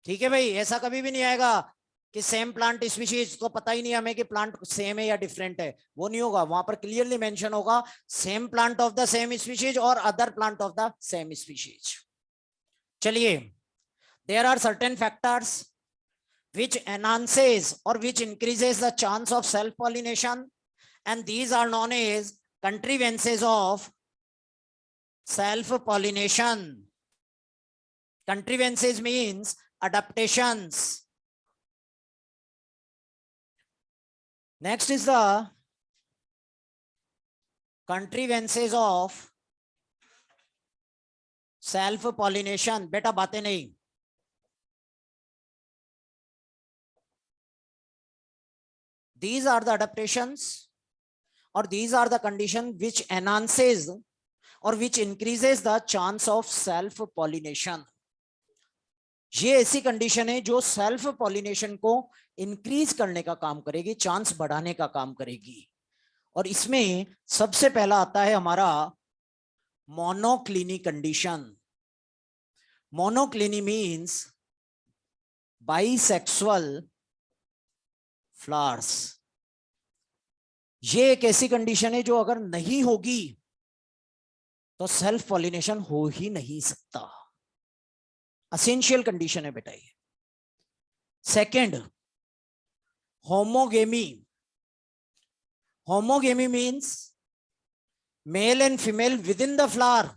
ठीक है भाई, ऐसा कभी भी नहीं आएगा कि सेम प्लांट स्पीशीज, तो पता ही नहीं हमें कि प्लांट सेम है या डिफरेंट है, वो नहीं होगा। वहां पर क्लियरली मेंशन होगा same plant of the same species और other plant of the same species. चलिए, there are certain factors which enhances or which increases the chance of self pollination, and these are known as contrivances of self pollination. Contrivances means adaptations. Next is the contrivances of self pollination. बेटा बातें नहीं, these are the adaptations or these are the condition which enhances or which increases the chance of self pollination. ये ऐसी condition है जो self pollination को increase करने का काम करेगी, चांस बढ़ाने का काम करेगी। और इसमें सबसे पहला आता है हमारा monocliny condition. Monocliny means bisexual flowers. ये एक ऐसी कंडीशन है जो अगर नहीं होगी तो सेल्फ पॉलिनेशन हो ही नहीं सकता, असेंशियल कंडीशन है बेटा ये। Second, homogamy. Homogamy means mail and female with in the flower,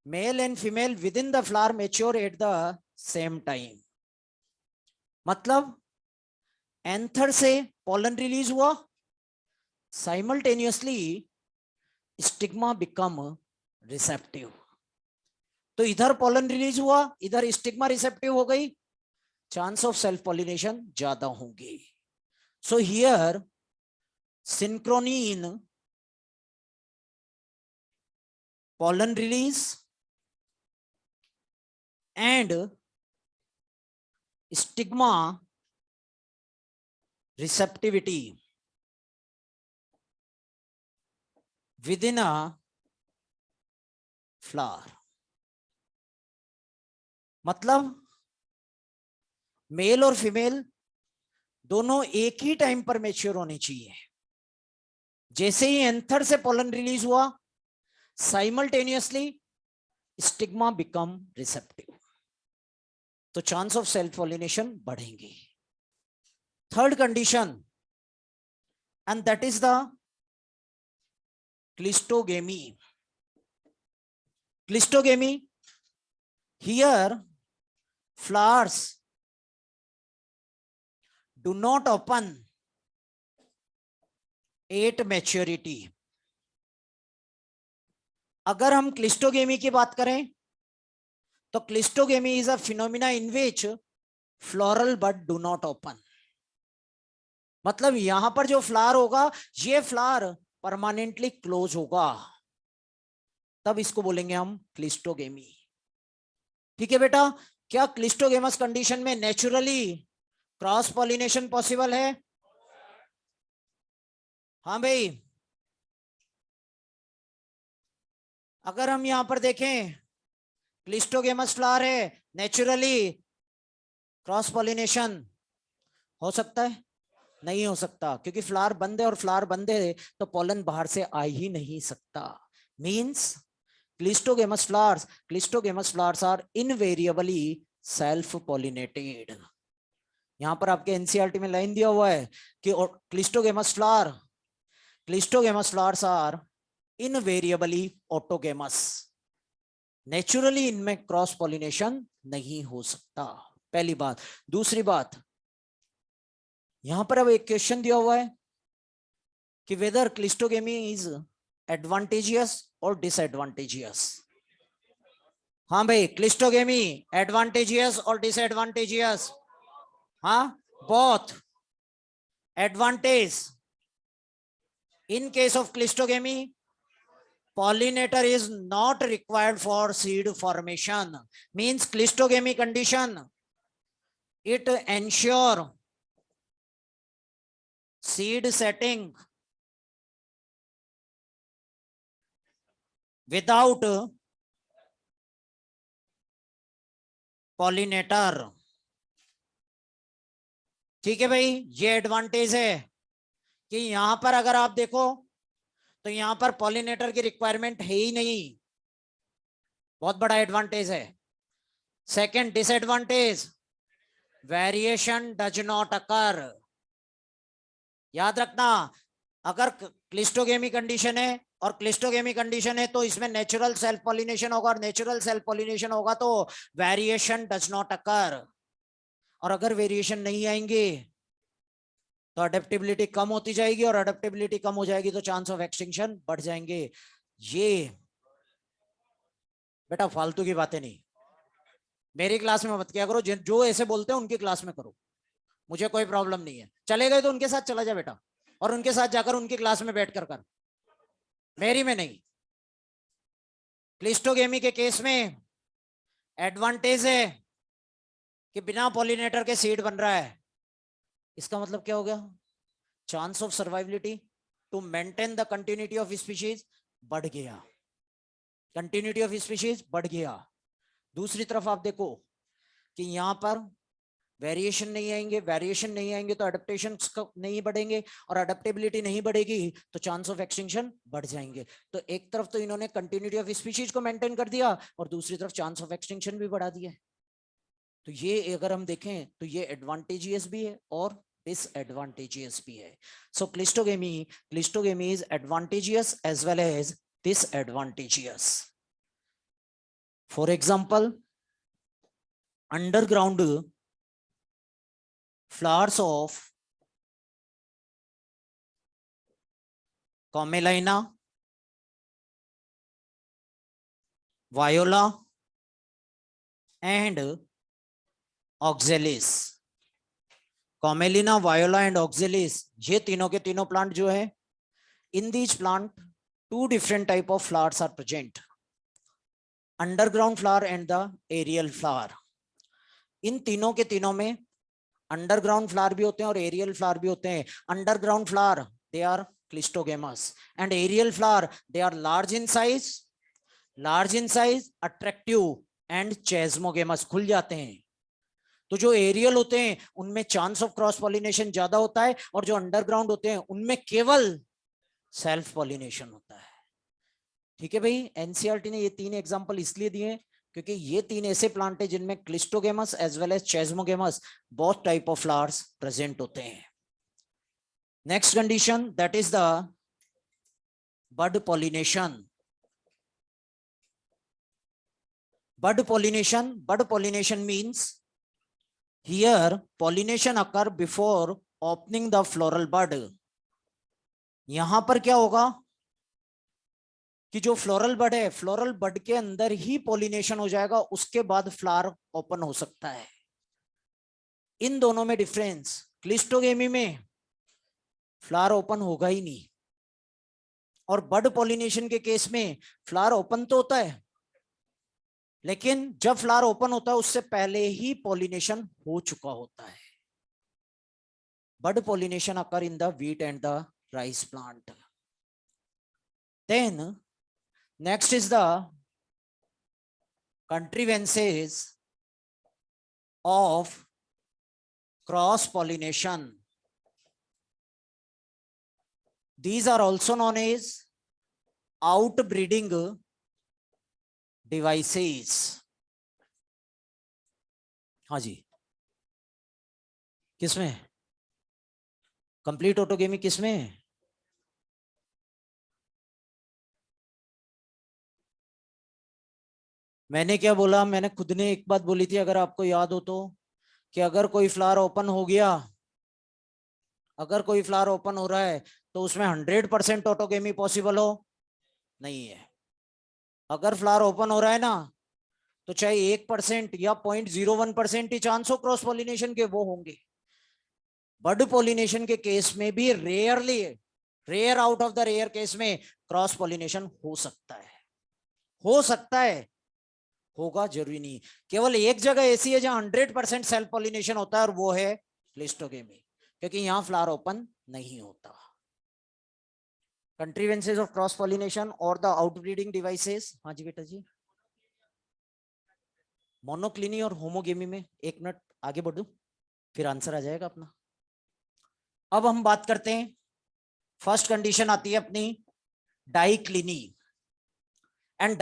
mail and female with in the flower mature at the same time. मतलब एंथर से पोलन रिलीज हुआ, साइमल्टेनियसली स्टिग्मा बिकम रिसेप्टिव, तो इधर pollen release हुआ, इधर stigma receptive हो गई, chance of self pollination ज्यादा होंगे। So here synchrony in pollen release and stigma receptivity within a flower। मतलब मेल और फीमेल दोनों एक ही टाइम पर मैच्योर होने चाहिए। जैसे ही एंथर से पोलन रिलीज हुआ, साइमल्टेनियसली स्टिग्मा बिकम रिसेप्टिव, तो चांस ऑफ सेल्फ पॉलिनेशन बढ़ेंगे। Third condition, and that is the cleistogamy. Cleistogamy, here flowers do not open at maturity। अगर हम क्लिस्टोगेमी की बात करें तो cleistogamy is a phenomena in which floral bud do not open. मतलब यहां पर जो फ्लावर होगा ये फ्लावर परमानेंटली क्लोज होगा, तब इसको बोलेंगे हम क्लिस्टोगेमी। ठीक है बेटा, क्या क्लिस्टोगेमस कंडीशन में नेचुरली क्रॉस पॉलिनेशन पॉसिबल है? हाँ भाई, अगर हम यहां पर देखें क्लिस्टोगेमस फ्लावर है, नेचुरली क्रॉस पॉलिनेशन हो सकता है? नहीं हो सकता, क्योंकि फ्लावर बंद है और फ्लावर बंद है तो पोलन बाहर से आ ही नहीं सकता। Means cleistogamous flowers are invariably self pollinated. यहां पर आपके एनसीईआरटी में लाइन दिया हुआ है कि cleistogamous flowers are invariably autogamous, naturally इनमें क्रॉस पॉलिनेशन नहीं हो सकता, पहली बात। दूसरी बात, यहां पर अब एक क्वेश्चन दिया हुआ है कि वेदर क्लिस्टोगेमी इज एडवांटेजियस और डिसएडवांटेजियस। हाँ भाई, क्लिस्टोगेमी एडवांटेजियस और डिसएडवांटेजियस? हाँ, both. Advantage, in case of cleistogamy, pollinator is not required for seed formation, means cleistogamy condition, it ensure seed setting without pollinator। ठीक है भाई, ये एडवांटेज है कि यहां पर अगर आप देखो तो यहां पर पॉलिनेटर की रिक्वायरमेंट है ही नहीं, बहुत बड़ा एडवांटेज है। Second disadvantage, variation does not occur. याद रखना, अगर क्लिस्टोगेमी कंडीशन है और क्लिस्टोगेमी कंडीशन है तो इसमें नेचुरल सेल्फ पॉलिनेशन होगा, और नेचुरल सेल्फ पॉलिनेशन होगा तो वेरिएशन डज नॉट अकर। और अगर वेरिएशन नहीं आएंगे तो अडेप्टेबिलिटी कम होती जाएगी, और अडेप्टेबिलिटी कम हो जाएगी तो चांस ऑफ एक्सटिंक्शन बढ़ जाएंगे। ये बेटा फालतू की बातें नहीं, मेरी क्लास में मत किया करो, जो ऐसे बोलते हैं उनकी क्लास में करो, मुझे कोई प्रॉब्लम नहीं है। चले गए तो उनके साथ चला जा बेटा, और उनके साथ जाकर उनकी क्लास में बैठ कर, मेरी में नहीं। क्लिस्टोगेमी के केस में एडवांटेज है कि बिना पॉलिनेटर के सीड बन रहा है। इसका मतलब क्या हो गया? Chance of survivality to maintain the continuity of species बढ़ गया, कंटिन्यूटी ऑफ स्पीशीज बढ़ गया। दूसरी तरफ आप देखो कि यहां पर वेरिएशन नहीं आएंगे, वेरिएशन नहीं आएंगे तो अडेप्टेशन नहीं बढ़ेंगे, और अडेप्टेबिलिटी नहीं बढ़ेगी तो चांस ऑफ एक्सटिंक्शन बढ़ जाएंगे। तो एक तरफ तो इन्होंने कंटिन्यूटी ऑफ स्पीशीज को मेंटेन कर दिया, और दूसरी तरफ चांस ऑफ एक्सटिंक्शन भी बढ़ा दिया। तो ये अगर हम देखें तो ये एडवांटेजियस भी है और डिसएडवांटेजियस भी है। So cleistogamy is advantageous as well as disadvantageous. For example, underground flowers of Commelina, Viola and Oxalis। Commelina, Viola and Oxalis, ये तीनों के तीनों प्लांट जो है, in these plant two different type of flowers are present, underground flower and the aerial flower। इन तीनों के तीनों में अंडरग्राउंड फ्लावर भी होते हैं और एरियल फ्लावर भी होते हैं। Underground flower they are cleistogamous, and aerial flower they are large in size, attractive and chasmogamous, खुल जाते हैं। तो जो एरियल होते हैं उनमें चांस ऑफ क्रॉस पॉलिनेशन ज्यादा होता है, और जो अंडरग्राउंड होते हैं उनमें केवल सेल्फ पॉलिनेशन होता है। ठीक है भाई, एनसीईआरटी ने ये तीन एग्जांपल इसलिए दिए क्योंकि ये तीन ऐसे प्लांट है जिनमें cleistogamous as well as chasmogamous both type of flowers present होते हैं। Next condition, that is the bud pollination. Bud pollination means here pollination occur before opening the floral bud. यहां पर क्या होगा कि जो फ्लोरल बड है, फ्लोरल बड के अंदर ही पॉलिनेशन हो जाएगा, उसके बाद फ्लावर ओपन हो सकता है। इन दोनों में डिफरेंस, क्लिस्टोगेमी में फ्लावर ओपन होगा ही नहीं, और बड पॉलिनेशन के केस में फ्लावर ओपन तो होता है, लेकिन जब फ्लावर ओपन होता है उससे पहले ही पॉलिनेशन हो चुका होता है। Bud pollination occur in the wheat and the rice plant. Then next is the contrivances of cross pollination. These are also known as outbreeding devices. हाँ जी, किसमें? कंप्लीट ऑटोगेमी किसमें? मैंने क्या बोला? मैंने खुद ने एक बात बोली थी, अगर आपको याद हो तो, कि अगर कोई फ्लावर ओपन हो गया, अगर कोई फ्लावर ओपन हो रहा है तो उसमें 100% ऑटोगेमी पॉसिबल हो? नहीं है। अगर फ्लावर ओपन हो रहा है ना, तो चाहे 1% या 0.01% ही चांस हो क्रॉस पॉलिनेशन के, वो होंगे। बर्ड पॉलिनेशन के केस में भी rarely, rare out of the rare case में क्रॉस पॉलिनेशन हो सकता है। हो सकता है, होगा जरूरी नहीं। केवल एक जगह ऐसी है जहां 100% सेल्फ पॉलिनेशन होता है, और वो है क्लिस्टोगेमी, क्योंकि यहां फ्लावर ओपन नहीं होता। कंट्रीवेंसेस ऑफ क्रॉस पॉलिनेशन और द आउटब्रीडिंग डिवाइसेस। हाँ जी बेटा जी। मोनोक्लिनी और होमोगेमी में, एक मिनट आगे बढ़ दूं, फिर आंसर आ जाएगा अपना। अब हम बात करते हैं, फर्स्ट कंडीशन आती है अपनी dicliny. And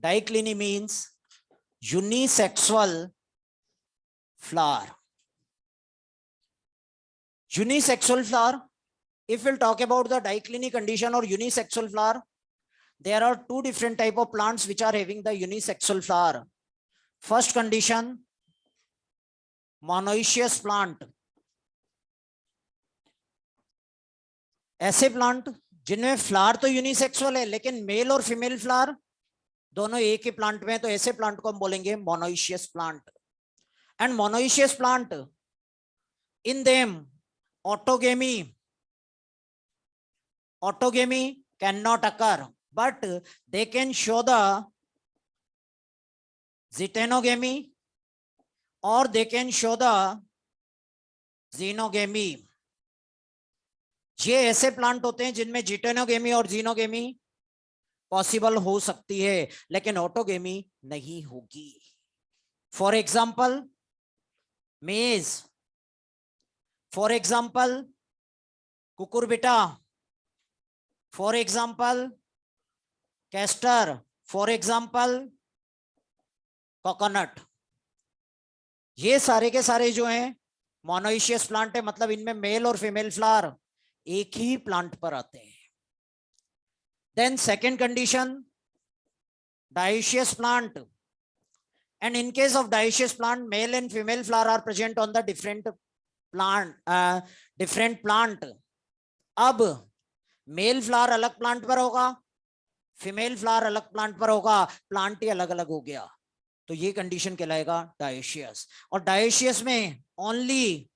dicliny means unisexual flower. Unisexual flower. If we'll talk about the diclini condition or unisexual flower, there are two different type of plants which are having the unisexual flower. First condition, monoecious plant. ऐसे plant जिनमें flower तो unisexual है, लेकिन mail और female flower दोनों एक ही plant में, तो ऐसे प्लांट को हम बोलेंगे monoecious plant. And monoecious plant, in them autogamy cannot occur, but they can show the zytenogamy or they can show the xenogamy. ये ऐसे प्लांट होते हैं जिनमें जिटेनोगेमी और जीनोगेमी पॉसिबल हो सकती है, लेकिन ऑटोगेमी नहीं होगी। फॉर एग्जाम्पल मेज, for example Cucurbita, for example castor, for example coconut. ये सारे के सारे जो हैं मोनोइशियस प्लांट है, मतलब इनमें मेल और फीमेल फ्लावर एक ही प्लांट पर आते हैं। Then second condition, dioecious plant. And in case of dioecious plant, male and female flower are present on the different plant. अब मेल फ्लावर अलग प्लांट पर होगा, फीमेल फ्लावर अलग प्लांट पर होगा, प्लांट ही अलग अलग हो गया, तो ये कंडीशन कहलाएगा डायोशियस। और डायोशियस में only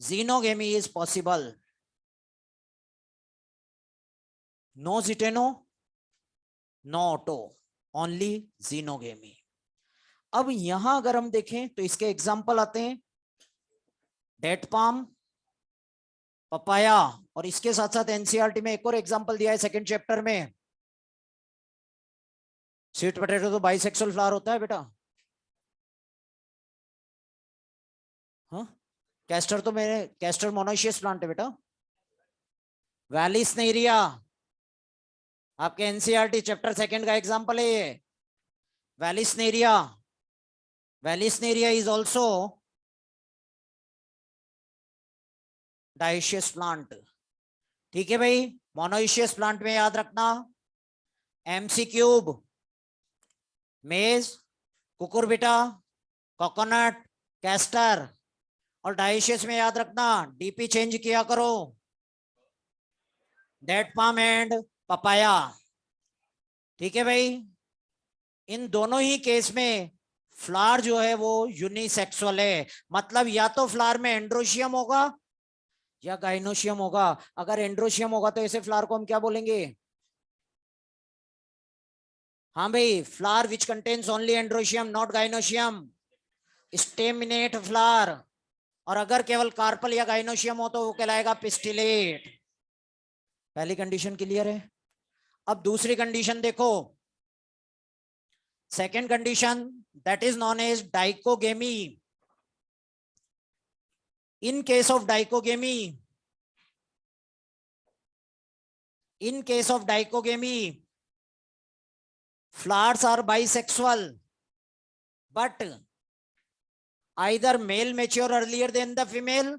xenogamy is possible, no zyteno, no auto, only xenogamy। अब यहां अगर हम देखें तो इसके एग्जाम्पल आते हैं डेट पाम, पपाया, और इसके साथ साथ एनसीईआरटी में एक और एग्जाम्पल दिया है सेकंड चैप्टर में, स्वीट पोटैटो तो बाइसेक्सुअल फ्लावर होता है बेटा। हाँ, कैस्टर तो मेरे कैस्टर मोनोइशियस प्लांट है बेटा। वैलिस्नेरिया आपके एनसीईआरटी चैप्टर सेकंड का एग्जाम्पल है ये। वैलिस्नेरिया, वैलिस्नेरिया इज ऑल्सो डायोशियस प्लांट। ठीक है भाई, मोनोइशियस प्लांट में याद रखना एमसी क्यूब, मेज, कुकुरबिटा, कोकोनट, कैस्टर, और डायोशियस में याद रखना डीपी चेंज किया करो, डेट पाम एंड पपाया। ठीक है भाई, इन दोनों ही केस में फ्लावर जो है वो यूनिसेक्सुअल है, मतलब या तो फ्लावर में एंड्रोशियम होगा या गाइनोशियम होगा। अगर एंड्रोशियम होगा तो ऐसे फ्लावर को हम क्या बोलेंगे? हाँ भाई, flower which contains only androecium not gynoecium, staminate flower. और अगर केवल कार्पल या गाइनोशियम हो तो वो कहलाएगा पिस्टिलेट। पहली कंडीशन क्लियर है। अब दूसरी कंडीशन देखो, second condition, that is known as dichogamy. In case of dichogamy, in case of dicogamy, flowers are bisexual, but either male mature earlier than the female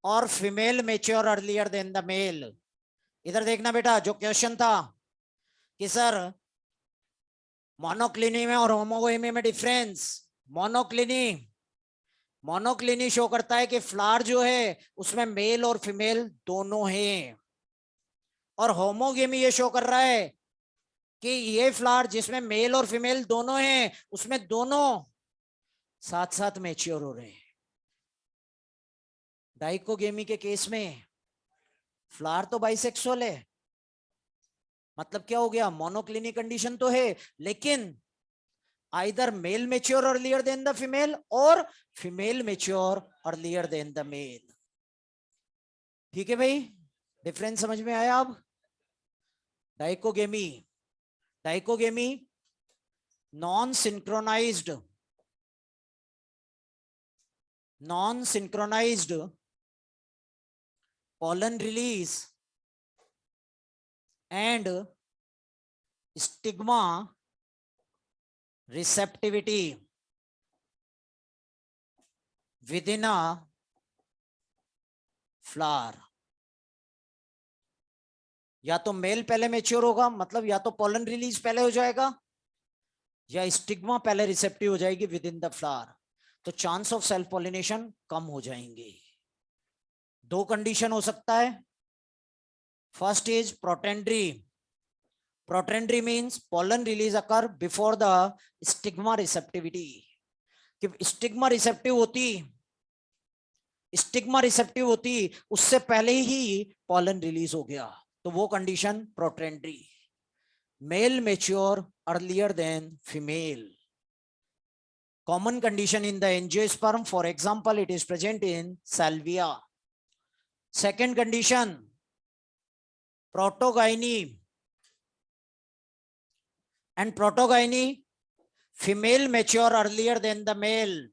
or female mature earlier than the male. इधर देखना बेटा, जो question था कि sir मोनोक्लिनी में और homogamy में difference, मोनोक्लिनी show करता है कि फ्लावर जो है उसमें मेल और फीमेल दोनों हैं, और होमोगेमी ये शो कर रहा है कि ये फ्लावर जिसमें मेल और फीमेल दोनों हैं उसमें दोनों साथ साथ मैच्योर हो रहे हैं। डाइकोगेमी के केस में फ्लावर तो बाइसेक्सुअल है, मतलब क्या हो गया, मोनोक्लिनिक कंडीशन तो है लेकिन either male mature earlier than the female और female mature earlier than the male. ठीक है भाई, डिफरेंस समझ में आया? अब dichogamy non synchronized pollen release and stigma receptivity within a flower। या तो मेल पहले मैच्योर होगा, मतलब या तो पॉलन रिलीज पहले हो जाएगा या स्टिग्मा पहले रिसेप्टिव हो जाएगी विद इन द फ्लावर, तो चांस ऑफ सेल्फ पॉलिनेशन कम हो जाएंगे। दो कंडीशन हो सकता है, first is protandry means pollen release occur before the stigma receptivity। कि स्टिग्मा रिसेप्टिव होती उससे पहले ही pollen रिलीज हो गया, तो वो condition protandry. Male mature earlier than female, common condition in the angiosperm, for example it is present in salvia। second condition, protogyny and protogyny, female mature earlier than the male,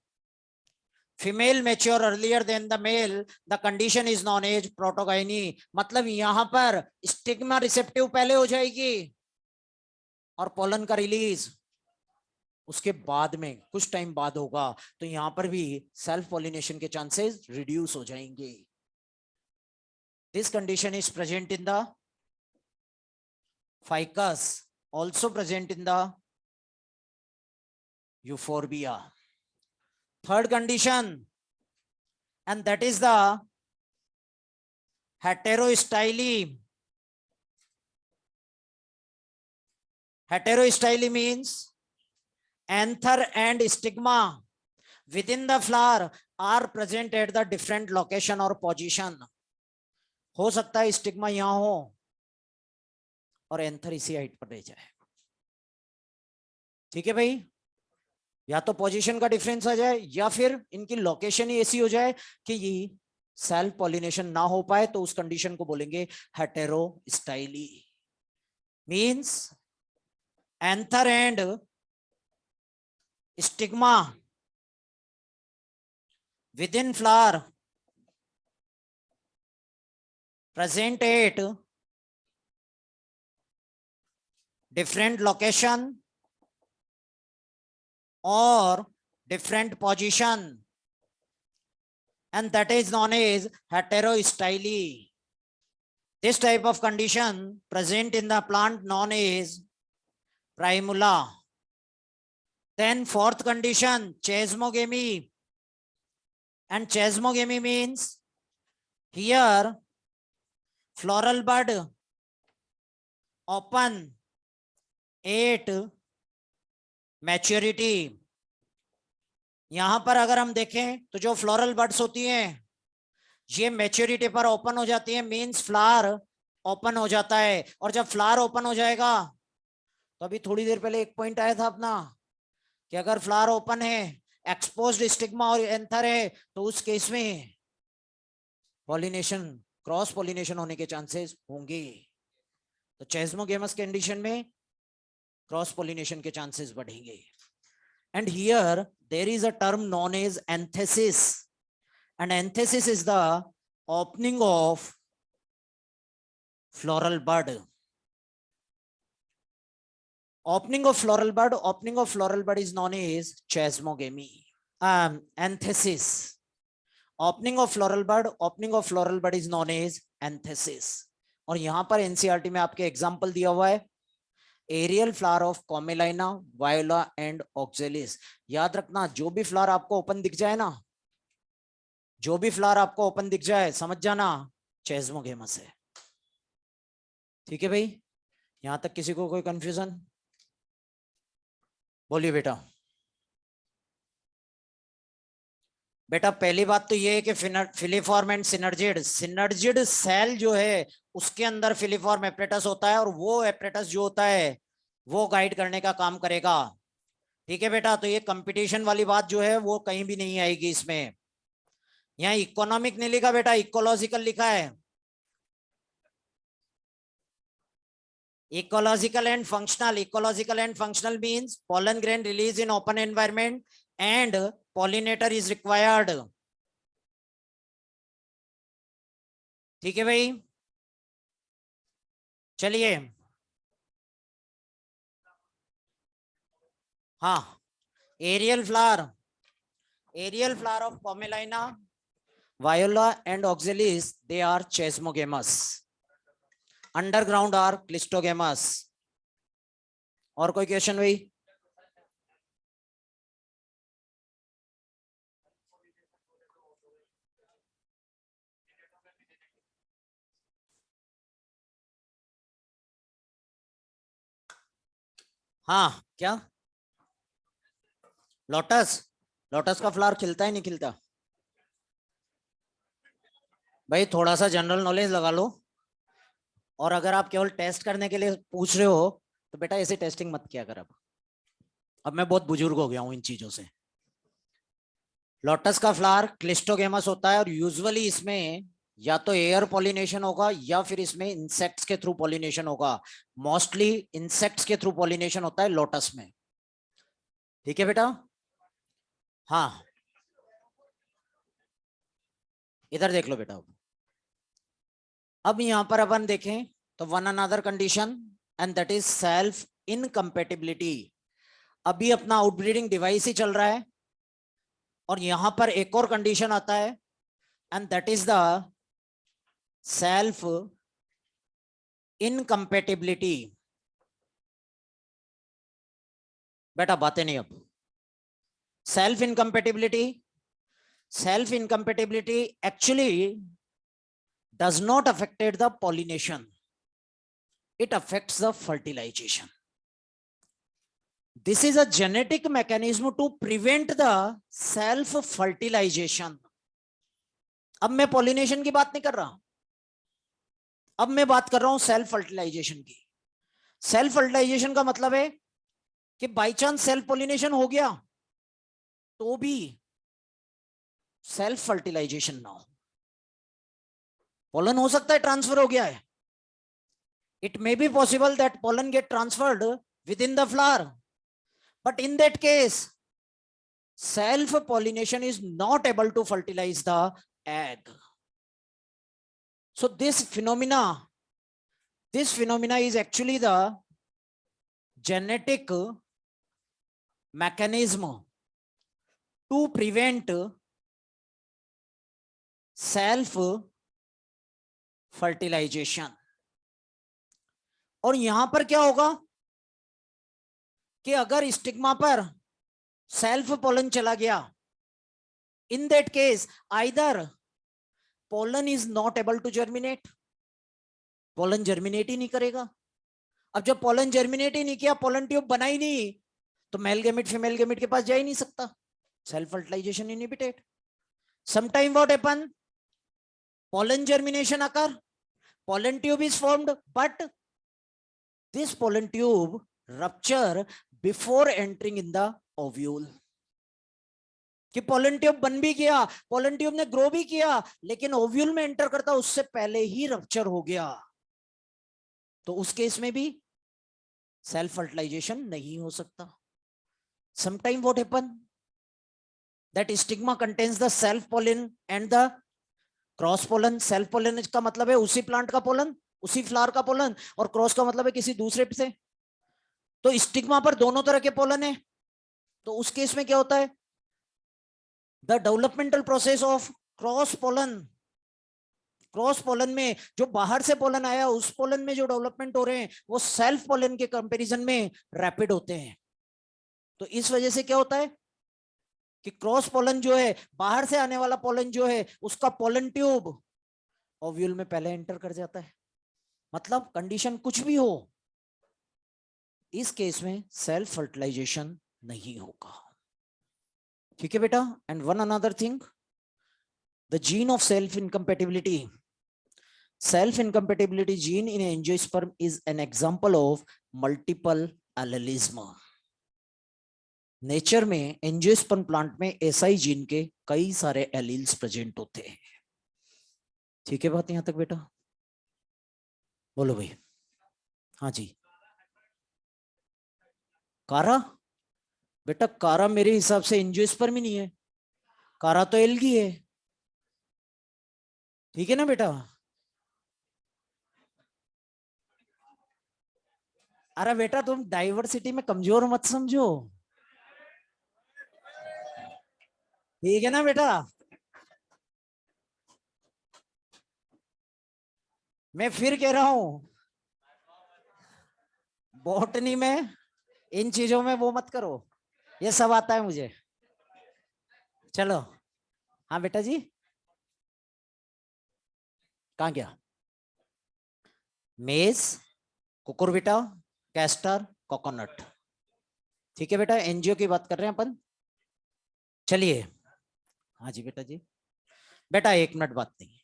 the condition is known as protogyny। मतलब यहां पर stigma receptive पहले हो जाएगी और pollen का release उसके बाद में कुछ टाइम बाद होगा, तो यहां पर भी सेल्फ पॉलिनेशन के चांसेस रिड्यूस हो जाएंगे। This condition is present in the ficus, also present in the euphorbia। third condition, and that is the heterostyly। heterostyly means anther and stigma within the flower are present at the different location or position। हो सकता है stigma यहां हो और anther इसी height पर रह जाए। ठीक है भाई, या तो पोजीशन का डिफरेंस आ जाए या फिर इनकी लोकेशन ही ऐसी हो जाए कि ये सेल्फ पॉलिनेशन ना हो पाए, तो उस कंडीशन को बोलेंगे हेटेरोस्टाइली। Means anther and stigma within flower present at different location or different position, and that is known as heterostyly। This type of condition present in the plant known as primula। Then fourth condition, chasmogamy, and chasmogamy means here floral bud open at maturity। यहां पर अगर हम देखें तो जो floral buds होती हैं ये मैच्योरिटी पर ओपन हो जाती है, मींस फ्लावर ओपन हो जाता है। और जब फ्लावर ओपन हो जाएगा तो अभी थोड़ी देर पहले एक पॉइंट आया था अपना कि अगर फ्लावर ओपन है, एक्सपोज्ड स्टिग्मा और एंथर है, तो उस केस में पॉलिनेशन, क्रॉस पॉलिनेशन होने के चांसेस होंगे। तो चेस्मोगेमस कंडीशन में क्रॉस पॉलिनेशन के चांसेस बढ़ेंगे। And here there is a term known as anthesis, and anthesis is the opening of floral bud। Opening of floral bud is known as chasmogamy। Anthesis, opening of floral bud is known as anthesis. और यहां पर NCERT में आपके example दिया हुआ है, aerial flower of Commelina, Viola and Oxalis. याद रखना, जो भी फ्लावर आपको ओपन दिख जाए ना, जो भी फ्लावर आपको ओपन दिख जाए, समझ जाना चेस्मोगेमस है। ठीक है भाई, यहां तक किसी को कोई कंफ्यूजन? बोलिए बेटा। बेटा पहली बात तो ये है कि filiform and synergid, synergid cell जो है उसके अंदर फिलीफॉर्म एपरेटस होता है, और वो एपरेटस जो होता है वो गाइड करने का काम करेगा। ठीक है बेटा, तो ये कंपटीशन वाली बात जो है वो कहीं भी नहीं आएगी इसमें। यहाँ इकोनॉमिक नहीं लिखा बेटा, इकोलॉजिकल लिखा है। ecological and functional means pollen grain release in open environment and pollinator is required। ठीक है भाई, चलिए। हाँ, aerial flower of Commelina, Viola and Oxalis, they are chasmogamous. Underground are cleistogamous. और कोई क्वेश्चन भाई? हाँ, क्या? लोटस, लोटस का फ्लावर खिलता है नहीं खिलता? भाई थोड़ा सा जनरल नॉलेज लगा लो, और अगर आप केवल टेस्ट करने के लिए पूछ रहे हो तो बेटा ऐसे टेस्टिंग मत किया कर। अब मैं बहुत बुजुर्ग हो गया हूं इन चीजों से। लोटस का फ्लावर क्लिस्टोगेमस होता है, और यूजुअली इसमें या तो एयर पॉलिनेशन होगा या फिर इसमें इंसेक्ट्स के थ्रू पॉलिनेशन होगा। मोस्टली इंसेक्ट्स के थ्रू पॉलिनेशन होता है लोटस में। ठीक है बेटा? हाँ, इधर देख लो बेटा। अब यहां पर अपन देखें तो one another condition, and that is self incompatibility. अभी अपना आउटब्रीडिंग डिवाइस ही चल रहा है, और यहां पर एक और कंडीशन आता है, and that is the self incompatibility. बेटा बातें नहीं अब। Self incompatibility actually does not affect the pollination, it affects the fertilization. This is a genetic mechanism to prevent the self fertilization. अब मैं पॉलिनेशन की बात नहीं कर रहा, अब मैं बात कर रहा हूं सेल्फ फर्टिलाइजेशन की। सेल्फ फर्टिलाइजेशन का मतलब है कि बाई चांस सेल्फ पॉलिनेशन हो गया तो भी सेल्फ फर्टिलाइजेशन ना हो। पोलन हो सकता है ट्रांसफर हो गया है, it may be possible that pollen get transferred with in the flower, but in that case self pollination is not able to fertilize the egg. So this phenomena is actually the genetic mechanism to prevent self fertilization. और यहां पर क्या होगा कि अगर stigma पर self pollen चला गया, in that case either pollen is not able to germinate, pollen germinate ही नहीं करेगा। अब जब पोलन जर्मिनेट ही नहीं किया, पोलन ट्यूब बना ही नहीं, तो मेल गैमेट फीमेल गैमेट के पास जा ही नहीं सकता। Self fertilization inhibited. Sometime what happen, pollen germination occur, pollen tube is formed, but this pollen tube rupture before entering in the ovule. कि पोलन ट्यूब बन भी गया, पोलन ट्यूब ने ग्रो भी किया, लेकिन ओव्यूल में एंटर करता उससे पहले ही रप्चर हो गया, तो उस केस में भी सेल्फ फर्टिलाइजेशन नहीं हो सकता। Sometime what happen, that stigma contains the self pollen and the cross pollen. Self pollen का मतलब है उसी प्लांट का पोलन, उसी फ्लावर का पोलन, और क्रॉस का मतलब है किसी दूसरे से। तो स्टिग्मा पर दोनों तरह के पोलन है, तो उस केस में क्या होता है, the developmental process of cross pollen, cross pollen में जो बाहर से पोलन आया उस पोलन में जो डेवलपमेंट हो रहे हैं वो सेल्फ पोलन के कंपैरिजन में रैपिड होते हैं। तो इस वजह से क्या होता है कि क्रॉस पोलन जो है, बाहर से आने वाला पोलन जो है, उसका पोलन ट्यूब ओव्यूल में पहले एंटर कर जाता है। मतलब कंडीशन कुछ भी हो, इस केस में सेल्फ फर्टिलाइजेशन नहीं होगा। ठीक है बेटा। And one another thing, the gene of self incompatibility, self incompatibility gene in angiosperm is an example of multiple allelism. Nature में एंजियोस्पर्म प्लांट में एसआई जीन के कई सारे एलील्स प्रेजेंट होते हैं। ठीक है बात यहां तक बेटा? बोलो भाई। हाँ जी। कारा? बेटा कारा मेरे हिसाब से एंजियोस्पर्म ही नहीं है, कारा तो एल्गी है। ठीक है ना बेटा? अरे बेटा तुम डाइवर्सिटी में कमजोर मत समझो। ठीक है ना बेटा? मैं फिर कह रहा हूं, बॉटनी में इन चीजों में वो मत करो, ये सब आता है मुझे। चलो। हाँ बेटा जी, कहाँ गया? मेज, कुकुरबिटा, कैस्टर, कोकोनट। ठीक है बेटा, एनजीओ की बात कर रहे हैं अपन। चलिए। हाँ जी बेटा जी। बेटा 1 मिनट बात नहीं,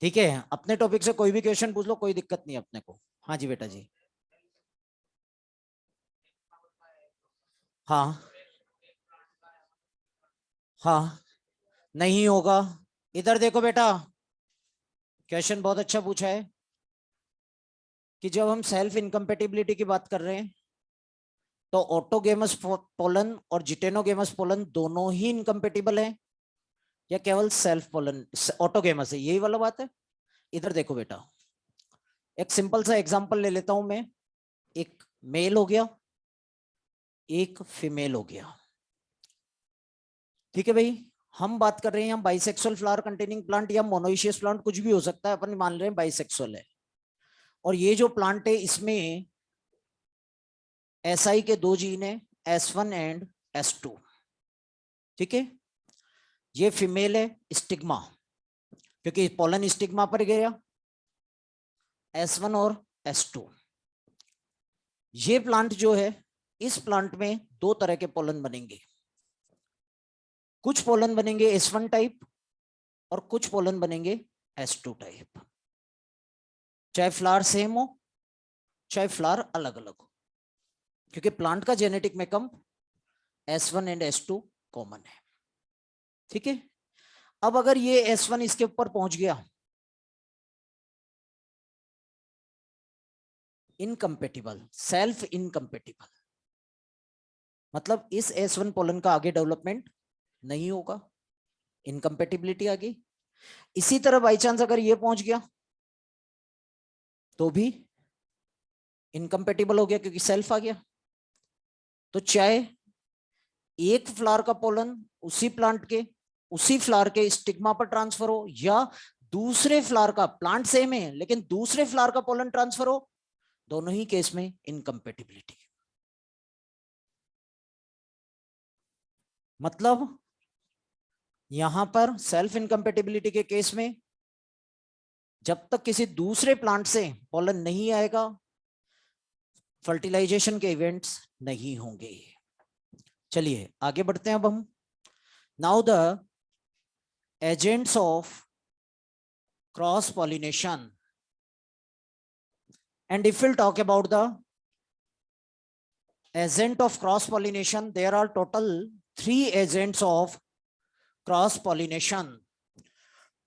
ठीक है? अपने टॉपिक से कोई भी क्वेश्चन पूछ लो, कोई दिक्कत नहीं अपने को। हाँ जी बेटा जी। हाँ हाँ, नहीं होगा। इधर देखो बेटा, क्वेश्चन बहुत अच्छा पूछा है कि जब हम सेल्फ इनकम्पेटिबिलिटी की बात कर रहे हैं तो ऑटोगेमस पोलन और जिटेनोगेमस पोलन दोनों ही इनकम्पेटिबल हैं या केवल सेल्फ पोलन ऑटोगेमस है, यही वाला बात है। इधर देखो बेटा, एक सिंपल सा एग्जांपल ले लेता हूं मैं। एक मेल हो गया, एक फीमेल हो गया। ठीक है भाई, हम बात कर रहे हैं यहाँ बाइसेक्सुअल फ्लावर कंटेनिंग प्लांट या मोनोइशियस प्लांट, कुछ भी हो सकता है, अपन मान रहे हैं बाइसेक्सुअल है। और ये जो प्लांट है इसमें SI के 2 जीन है, S1 एंड S2। ठीक है, ये फीमेल है, स्टिग्मा, क्योंकि पोलन स्टिग्मा पर गया, S1 और S2। ये प्लांट जो है, इस प्लांट में 2 तरह के पोलन बनेंगे। कुछ पोलन बनेंगे S1 टाइप और कुछ पोलन बनेंगे S2 टाइप, चाहे फ्लावर सेम हो चाहे फ्लावर अलग अलग हो, क्योंकि प्लांट का genetic makeup S1 and S2 common है। ठीक है, अब अगर ये S1 इसके ऊपर पहुंच गया, इनकम्पेटिबल, सेल्फ इनकम्पेटिबल, मतलब इस S1 पोलन का आगे डेवलपमेंट नहीं होगा, इनकम्पेटिबिलिटी आ गई। इसी तरह बाई चांस अगर ये पहुंच गया तो भी इनकम्पेटिबल हो गया, क्योंकि सेल्फ आ गया। तो चाहे एक फ्लावर का पोलन उसी प्लांट के उसी फ्लावर के स्टिग्मा पर ट्रांसफर हो, या दूसरे फ्लावर का, प्लांट सेम है लेकिन दूसरे फ्लावर का पोलन ट्रांसफर हो, दोनों ही केस में इनकम्पेटिबिलिटी। मतलब यहां पर सेल्फ इनकम्पेटिबिलिटी के केस में जब तक किसी दूसरे प्लांट से पोलन नहीं आएगा, फर्टिलाइजेशन के इवेंट्स नहीं होंगे। चलिए आगे बढ़ते हैं अब हम। Now the agents of cross pollination, and if we'll talk about the agent of cross pollination, there are total 3 agents of cross pollination,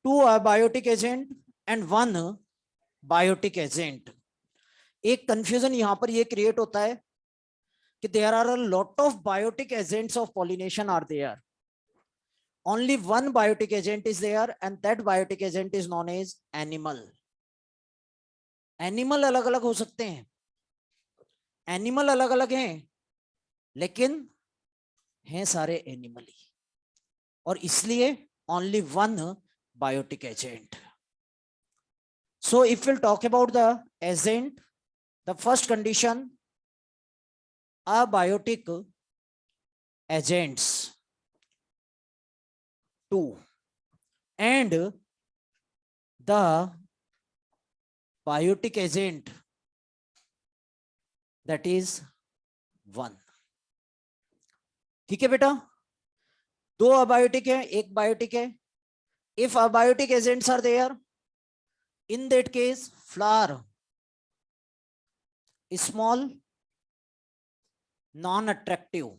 2 abiotic agent and 1 biotic agent. एक कंफ्यूजन यहां पर ये क्रिएट होता है कि there are a lot of biotic agents of pollination are there, only one biotic agent is there and that biotic agent is known as animal. Animal अलग अलग हो सकते हैं, एनिमल अलग अलग हैं, लेकिन हैं सारे एनिमल ही। और इसलिए only one biotic agent. So if we'll talk about the agent, the first condition, abiotic agents 2 and the biotic agent that is 1. ठीक है बेटा, 2 abiotic है, 1 biotic है. If abiotic agents are there, in that case flower is small, non-attractive.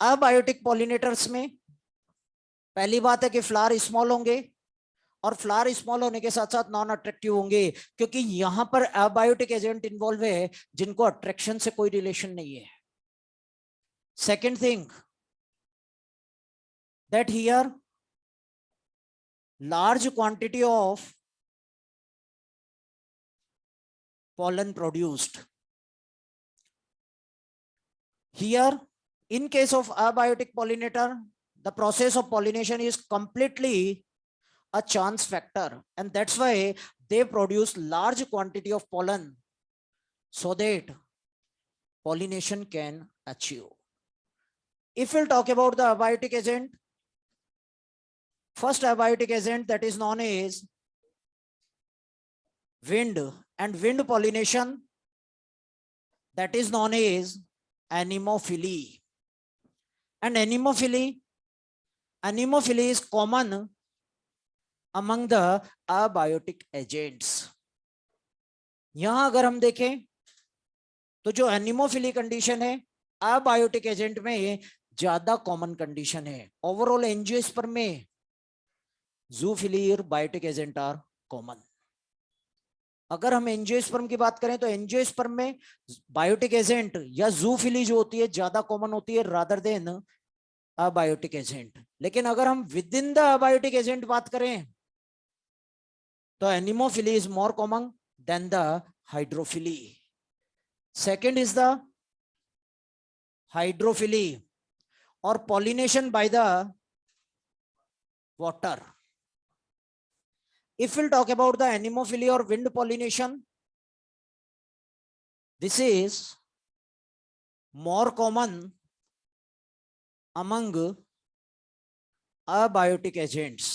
Abiotic pollinators में पहली बात है कि फ्लावर स्मॉल होंगे और फ्लावर स्मॉल होने के साथ साथ नॉन अट्रैक्टिव होंगे, क्योंकि यहां पर अबायोटिक एजेंट इन्वॉल्व है जिनको अट्रैक्शन से कोई रिलेशन नहीं है. Second thing, that here large quantity of pollen produced. Here, in case of abiotic pollinator, the process of pollination is completely a chance factor, and that's why they produce large quantity of pollen so that pollination can achieve. If we'll talk about the abiotic agent, first abiotic agent that is known as wind, and wind pollination that is known as anemophily. And anemophily is common among the abiotic agents. यहां अगर हम देखें तो जो anemophily condition है abiotic agent में ज्यादा common condition है. ओवरऑल एंजियोस्पर्म में जूफिली और बायोटिक एजेंट आर कॉमन. अगर हम एंजियोस्पर्म की बात करें तो एंजियोस्पर्म में बायोटिक एजेंट या जूफिली जो होती है ज्यादा कॉमन होती है रादर देन अबायोटिक एजेंट. लेकिन अगर हम with in the abiotic agent बात करें तो anemophily is more common than the hydrophily. Second is the hydrophily और pollination by the water. If we'll talk about the anemophily or wind pollination, this is more common among abiotic agents.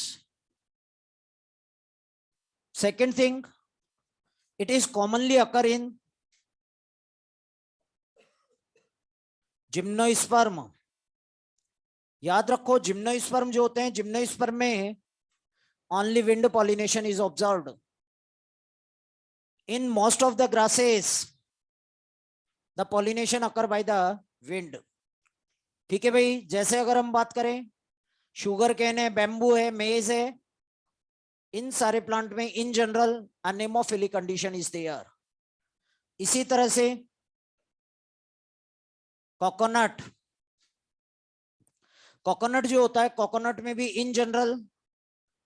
Second thing, it is commonly occur in gymnosperm. याद रखो gymnosperm जो होते हैं, gymnosperm में only wind pollination is observed. In most of the grasses the pollination occur by the wind. ठीक है भाई, जैसे अगर हम बात करें शुगर केन है, बैम्बू है, मेज है, इन सारे प्लांट में in general anemophilic condition is there. इसी तरह से कोकोनट जो होता है, कोकोनट में भी in general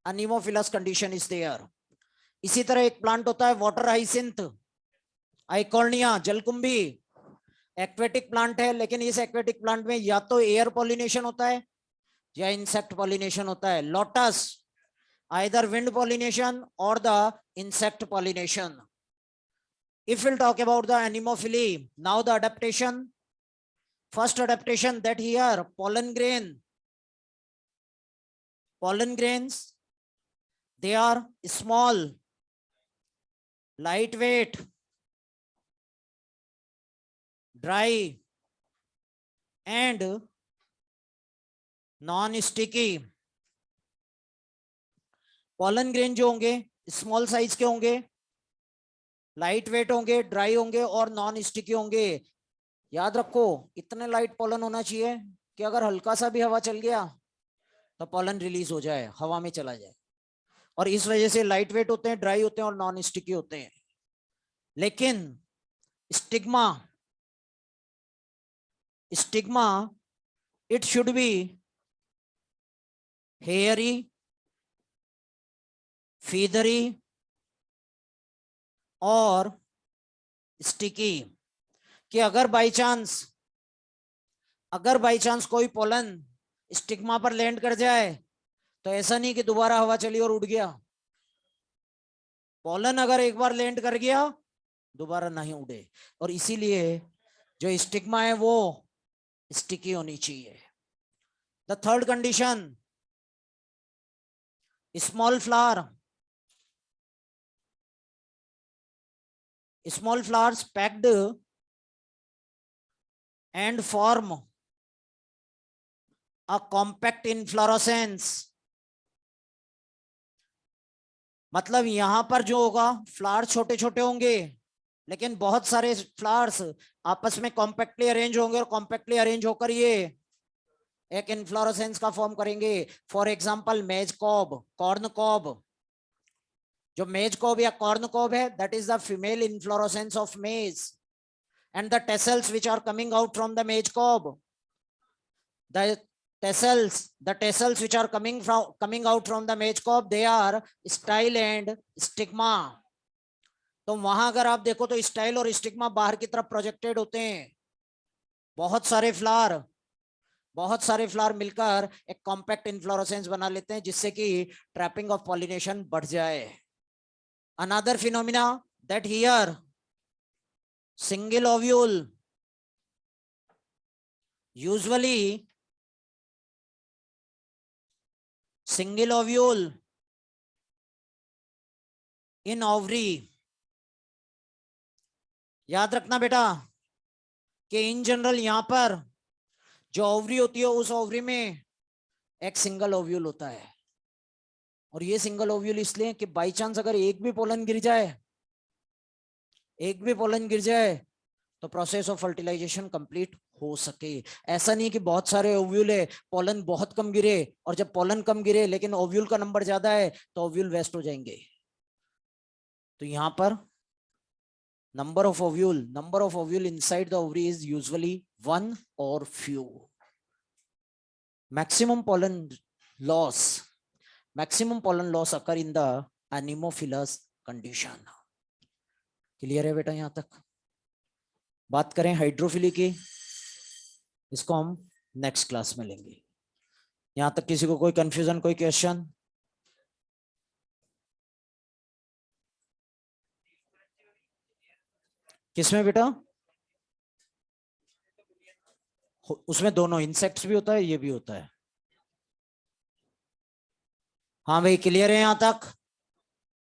anemophilous condition is there. इसी तरह एक प्लांट होता है वाटर हाइसिंथ, आइकोर्निया, जलकुंभी, एक्वेटिक प्लांट है, लेकिन इस एक्वेटिक प्लांट में या तो एयर पॉलिनेशन होता है या इंसेक्ट पॉलिनेशन होता है. Lotus either wind pollination or the insect pollination. If we'll talk about the anemophily, now the adaptation, first adaptation that here pollen grains, they are small, lightweight, dry and non-sticky. Pollen grain जो होंगे small size के होंगे, light weight होंगे, dry होंगे और non sticky होंगे. याद रखो इतने लाइट पॉलन होना चाहिए कि अगर हल्का सा भी हवा चल गया तो पॉलन रिलीज हो जाए, हवा में चला जाए. और इस वजह से लाइट वेट होते हैं, ड्राई होते हैं और नॉन स्टिकी होते हैं. लेकिन stigma it should be hairy, feathery और स्टिकी, कि अगर बाय चांस अगर बाई चांस कोई पोलन स्टिग्मा पर लैंड कर जाए तो ऐसा नहीं कि दोबारा हवा चली और उड़ गया। पोलन अगर एक बार लैंड कर गया दोबारा नहीं उड़े, और इसीलिए जो स्टिग्मा है वो स्टिकी होनी चाहिए। The third condition, small flower, small flowers packed and form a compact inflorescence। मतलब यहां पर जो होगा फ्लावर छोटे छोटे होंगे लेकिन बहुत सारे फ्लावर्स आपस में कॉम्पैक्टली अरेंज होंगे और कॉम्पैक्टली अरेंज होकर ये एक इन्फ्लोरेसेंस का फॉर्म करेंगे। फॉर एग्जांपल मेज कॉब, कॉर्न कॉब। जो मेज कॉब या कॉर्न कॉब है that is the female inflorescence of मेज, and the tassels which are coming out from the maize cob, the tassels which are coming out from the maize cob, they are style and stigma। तो वहां अगर आप देखो तो style और stigma बाहर की तरफ प्रोजेक्टेड होते हैं। बहुत सारे फ्लावर मिलकर एक कॉम्पैक्ट इन्फ्लोरेसेंस बना लेते हैं जिससे कि ट्रैपिंग ऑफ पॉलिनेशन बढ़ जाए। Another phenomena that here single ovule, usually single ovule in ovary। याद रखना बेटा कि इन जनरल यहां पर जो ओवरी होती है उस ओवरी में एक सिंगल ओव्यूल होता है, और ये सिंगल ओव्यूल इसलिए कि बाई चांस अगर एक भी पोलन गिर जाए तो प्रोसेस ऑफ फर्टिलाइजेशन कंप्लीट हो सके। ऐसा नहीं कि बहुत सारे ओव्यूल है, पोलन बहुत कम गिरे, और जब पोलन कम गिरे लेकिन ओव्यूल का नंबर ज्यादा है तो ओव्यूल वेस्ट हो जाएंगे। तो यहां पर number of ovule inside the ovary is usually one or few। maximum pollen loss occur in the anemophilous condition। Clear है बेटा? यहां तक बात करें हाइड्रोफिली की, इसको हम नेक्स्ट क्लास में लेंगे। यहां तक किसी को कोई कंफ्यूजन, कोई क्वेश्चन? किसमें बेटा? उसमें दोनों इंसेक्ट्स भी होता है, ये भी होता है। हाँ भाई क्लियर है यहां तक?